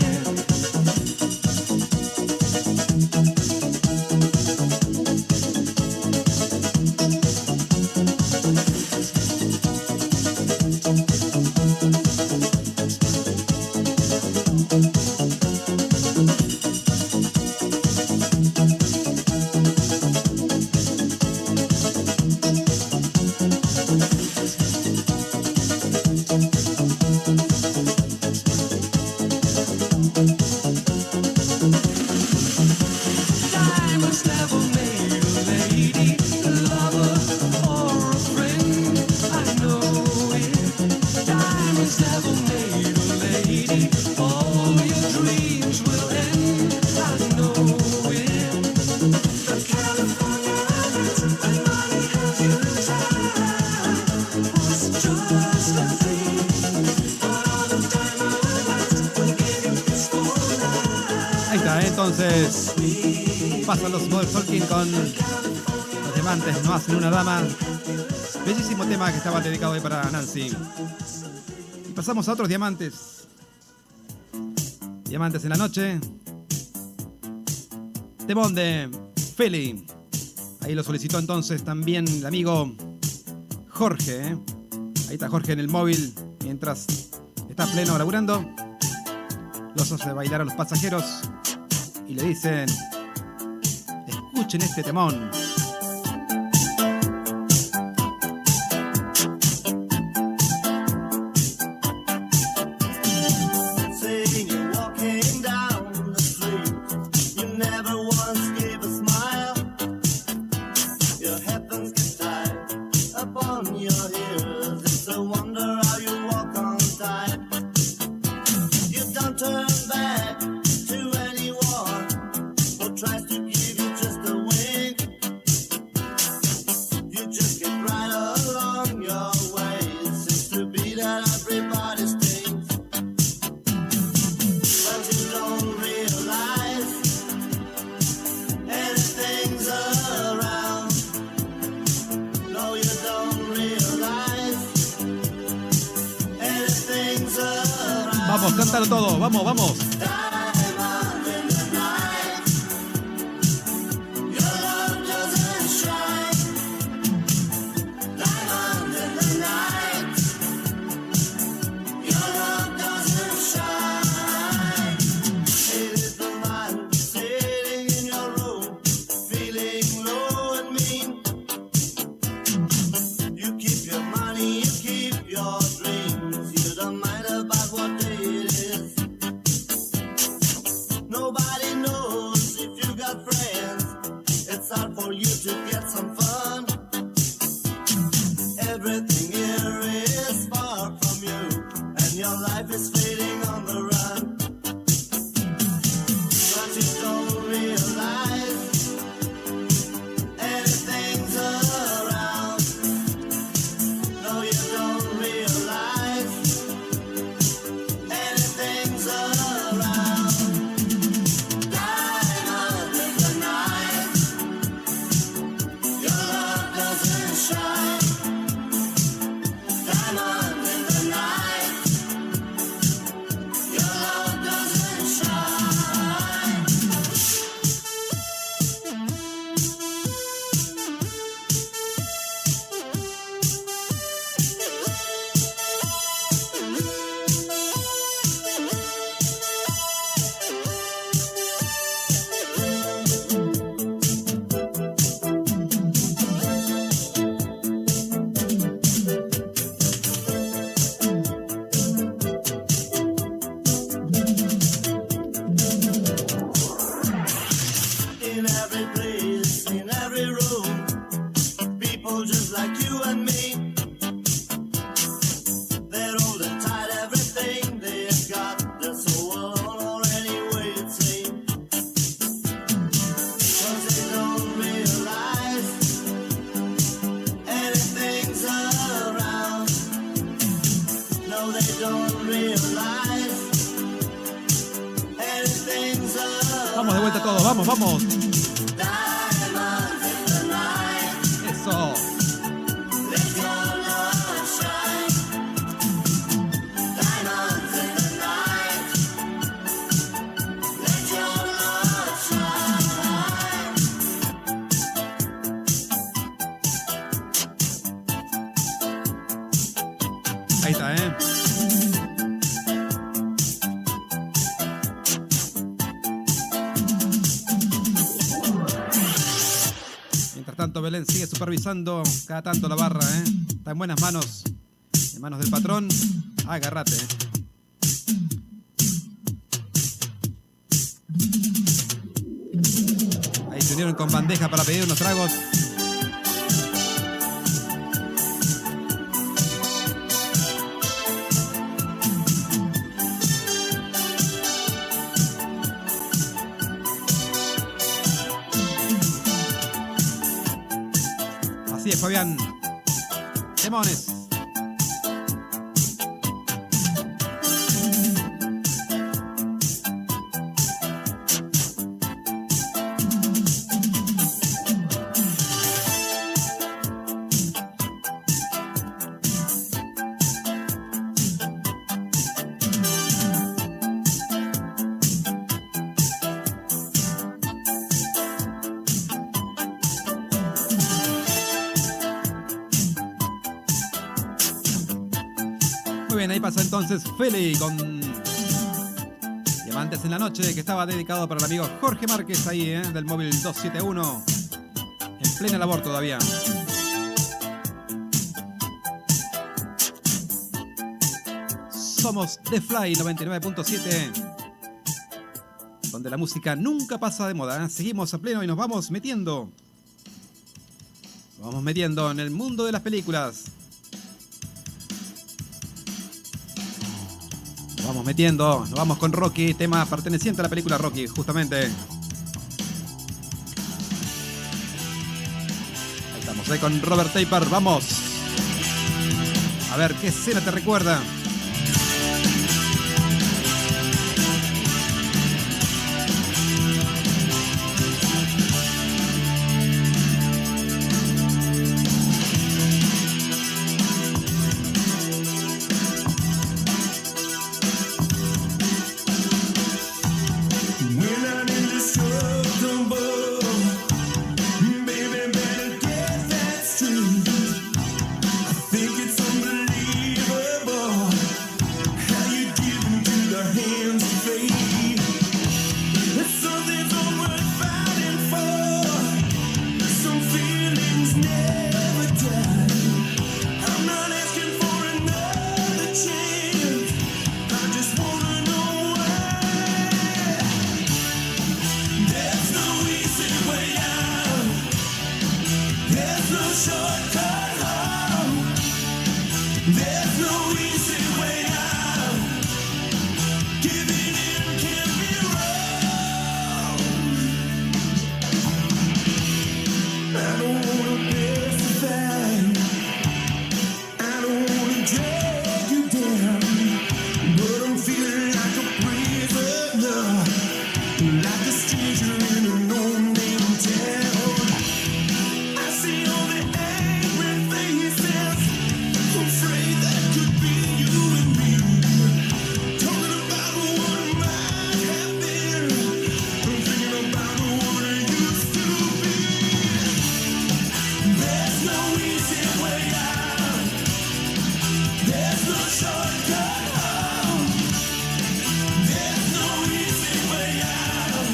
[SPEAKER 2] Diamonds never made a lady, lover, or a friend. I know it. Diamonds never made a lady. All your dreams will end. I know it. The California nights when money held you tight was just a dream. But all the diamond lights will give you peaceful night.
[SPEAKER 1] Ahí está, entonces pasan los Modern Talking con los diamantes no hacen una dama. Bellísimo tema que estaba dedicado hoy para Nancy. Y pasamos a otros diamantes. Diamantes en la noche. Temón de Philly. Ahí lo solicitó entonces también el amigo Jorge. Ahí está Jorge en el móvil mientras está pleno laburando. Los hace bailar a los pasajeros y le dicen: escuchen este temón.
[SPEAKER 7] Seeing you walking down the street, you never once gave a smile. Your headphones get tied upon your ears. It's a wonder how you walk on time. You don't turn back to anyone who tries to give you just a wink. You just get right along your way. It seems to be that everybody's thinks. But you don't realize anything's around. No, you don't realize anything's around.
[SPEAKER 1] Vamos, cántalo todo, vamos, vamos.
[SPEAKER 7] Diamond in the night, your love doesn't shine. Diamond in the night, your love doesn't shine. It is the man sitting in your room, feeling low for you to get some fun. Everything here is far from you, and your life is fading on the run. But you don't realize anything's around. No, you don't realize anything's around. Diamond in the night, your love doesn't shine. Diamond in the night, your love doesn't shine. In every place, in every room, people just like you and me. They're holding tight everything they've got. They're so alone already, way it seems. 'Cause they don't realize anything's around. No, they don't realize anything's around.
[SPEAKER 1] Vamos de vuelta todos, vamos, vamos.
[SPEAKER 7] Diamonds in the night,
[SPEAKER 1] Eso.
[SPEAKER 7] let your love shine. Diamonds in the night, let your love shine.
[SPEAKER 1] Ahí está, ¿eh? Mientras tanto, Belén sigue supervisando cada tanto la barra, ¿eh? Está en buenas manos. En manos del patrón. Agárrate, ¿eh? Ahí se unieron con bandeja para pedir unos tragos. Así es, Fabián. Demones. Muy bien, ahí pasó entonces Feli con Diamantes en la Noche, que estaba dedicado para el amigo Jorge Márquez ahí, del móvil 271. En plena labor todavía. Somos The Fly 99.7, donde la música nunca pasa de moda. Seguimos a pleno y nos vamos metiendo. Nos vamos metiendo en el mundo de las películas. Nos vamos metiendo, nos vamos con Rocky, tema perteneciente a la película Rocky, justamente. Ahí estamos, ahí con Robert Taper, vamos. A ver, ¿qué escena te recuerda?
[SPEAKER 8] When I'm indestructible, baby, better get that straight. I think it's unbelievable. I don't wanna pacify. I don't wanna drag you down, but I'm feeling like a prisoner, like a stranger in a no-name town. I see all the angry faces, afraid that could be you and me, talking about what might have been, I'm thinking about what it used to be. There's no easy way out, there's no shortcut home, there's no easy way out,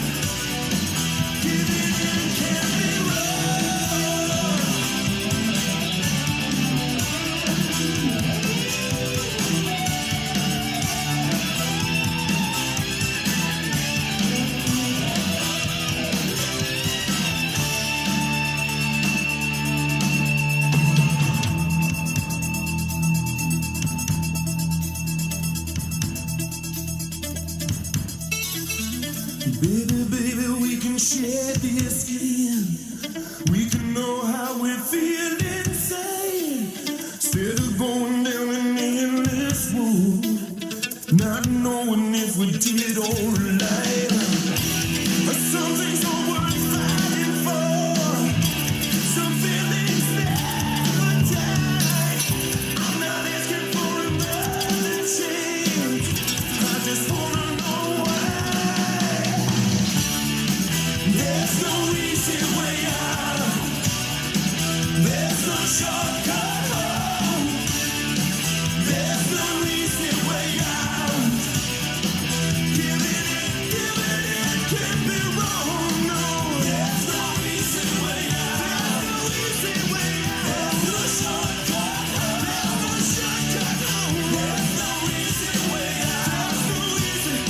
[SPEAKER 8] giving in can be wrong. Baby, baby, we can share this skin. We can know how we feel inside. Instead of going down an endless road, not knowing if we did it all right. Some things are worth fighting for. Some feelings never die. I'm not asking for another chance. I just wanna know why. There's no easy way out. There's no shortcut home. There's no easy way out. Giving in can be wrong. No, there's no easy way out. There's no easy way out. There's no shortcut home. There's no shortcut home. There's no easy way out. There's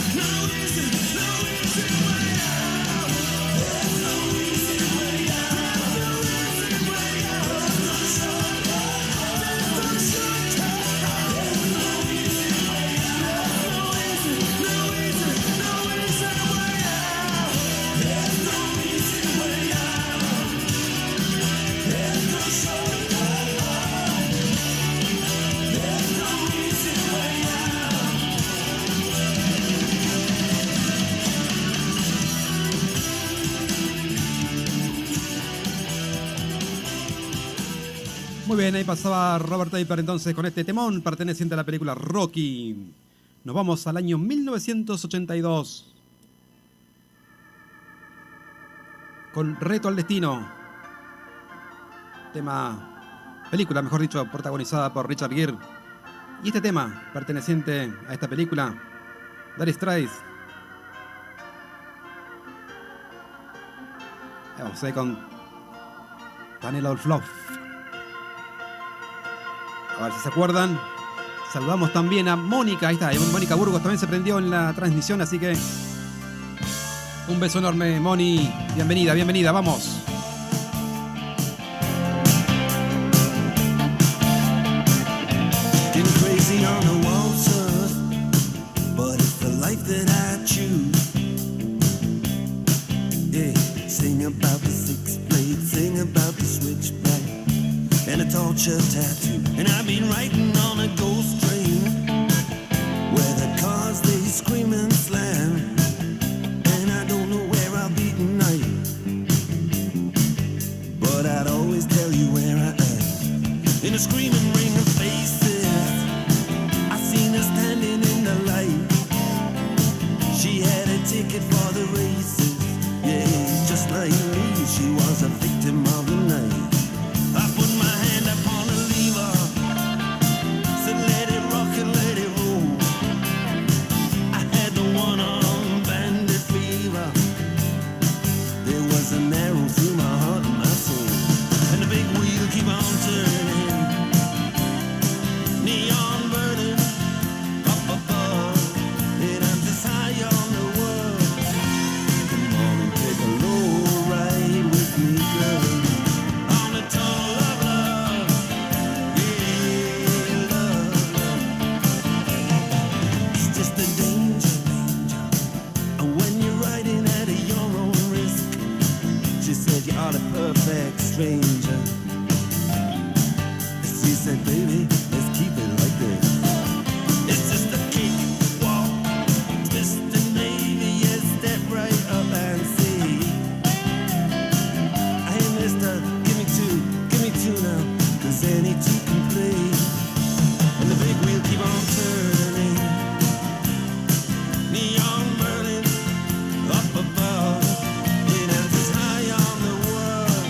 [SPEAKER 8] no easy way out. There's no easy way out. There's no easy way out. There's no shortcut home. There's no shortcut home. There's no easy way out. There's no easy way out. There's no easy way out. There's no shortcut home. There's no easy way out.
[SPEAKER 1] Muy bien, ahí pasaba Robert Taper entonces con este temón perteneciente a la película Rocky. Nos vamos al año 1982 con Reto al Destino. Película, mejor dicho, protagonizada por Richard Gere. Y este tema perteneciente a esta película, Dire Straits. Vamos a ir con Tunnel of Love. A ver si se acuerdan. Saludamos también a Mónica. Ahí está, Mónica Burgos también se prendió en la transmisión, así que un beso enorme, Moni. Bienvenida, bienvenida, vamos.
[SPEAKER 8] Getting crazy on the waltz, but it's the life that I choose. Yeah, sing about the six blade, sing about the switchback and a torture tattoo. And I've been riding on a ghost train where the cars they scream and slam, and I don't know where I'll be tonight, but I'd always tell you where I am. In a screaming ring of faces, I seen her standing in the light. She had a ticket for the races, yeah, just like me, she was a victim of the night. I put my hand upon the lever, said let it rock and let it roll. I had the one-armed bandit fever. There was an arrow through my heart and my soul, and the big wheel keep on turning.
[SPEAKER 9] stranger. She said, baby, let's keep it like this. It's just a cakewalk, twist and maybe, yes, step right up and see. Hey, mister, give me two now, 'cause any two can play. And the big wheel keep on turning, neon burning up above. It enters high on the world.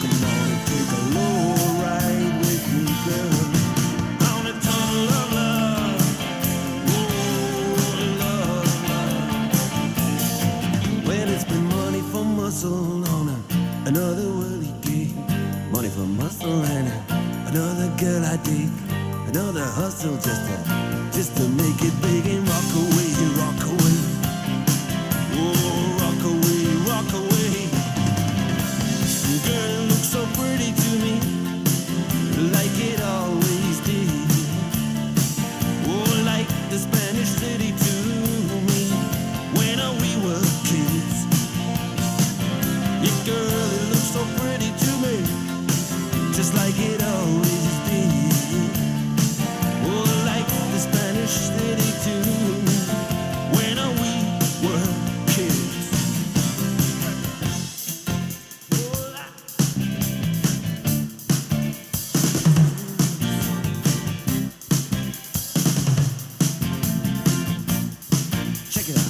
[SPEAKER 9] Come on and take a low ride with me, girl. On a tunnel of love. Oh, love, love. Well, it's been money for muscle on another worldly gig. Money for muscle and another girl I dig. Another hustle just to make it big and rock away, rock away. Oh, rock away, rock away. Girl, it looks so pretty to me, like it always did. Oh, like the Spanish city to me, when we were kids. Yeah, girl, it looks so pretty to me, just like it always did. Oh, like the Spanish city to me, when we were kids. Check it out.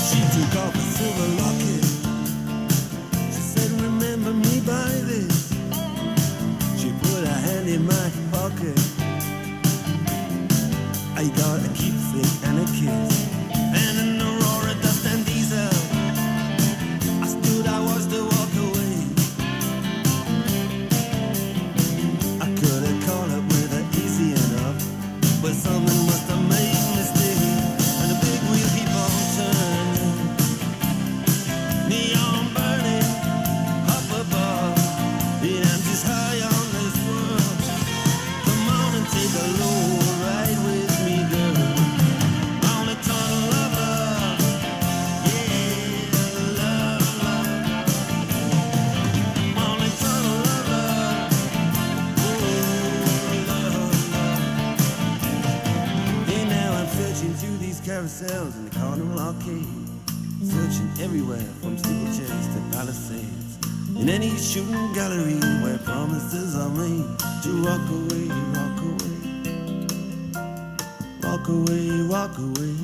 [SPEAKER 9] She took off a silver locket. She said, remember me by this. She put her hand in my pocket. I got a keepsake and a kiss, and an Aurora dust and diesel. I stood, I was to walk away. I could have called up with her easy enough, but something must have made me stay. And the big wheel keep on turning, neon burning up above. It empties high on this world. Come on and take a low ride with me, girl. On a tunnel of love, yeah, love, love. On a tunnel of love, oh, love, love. And now I'm searching through these carousels in the Carnival Arcade, searching everywhere from steeplechase to Palisades, in any shooting gallery where promises are made to rock away, rock away, rock away, rock away,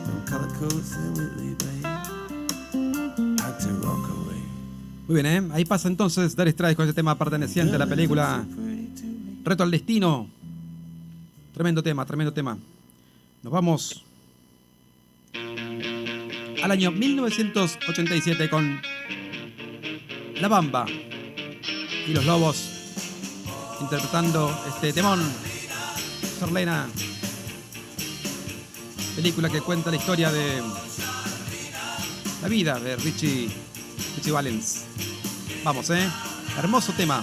[SPEAKER 9] from color coats and Whitley Bay, had to rock away.
[SPEAKER 1] Muy bien, ¿eh? Ahí pasa entonces Dire Straits con ese tema perteneciente a la película Reto al Destino. Tremendo tema, tremendo tema. Nos vamos al año 1987 con La Bamba y los Lobos interpretando este temón, Sorlena. Película que cuenta la historia de la vida de Richie Valens. Vamos, hermoso tema.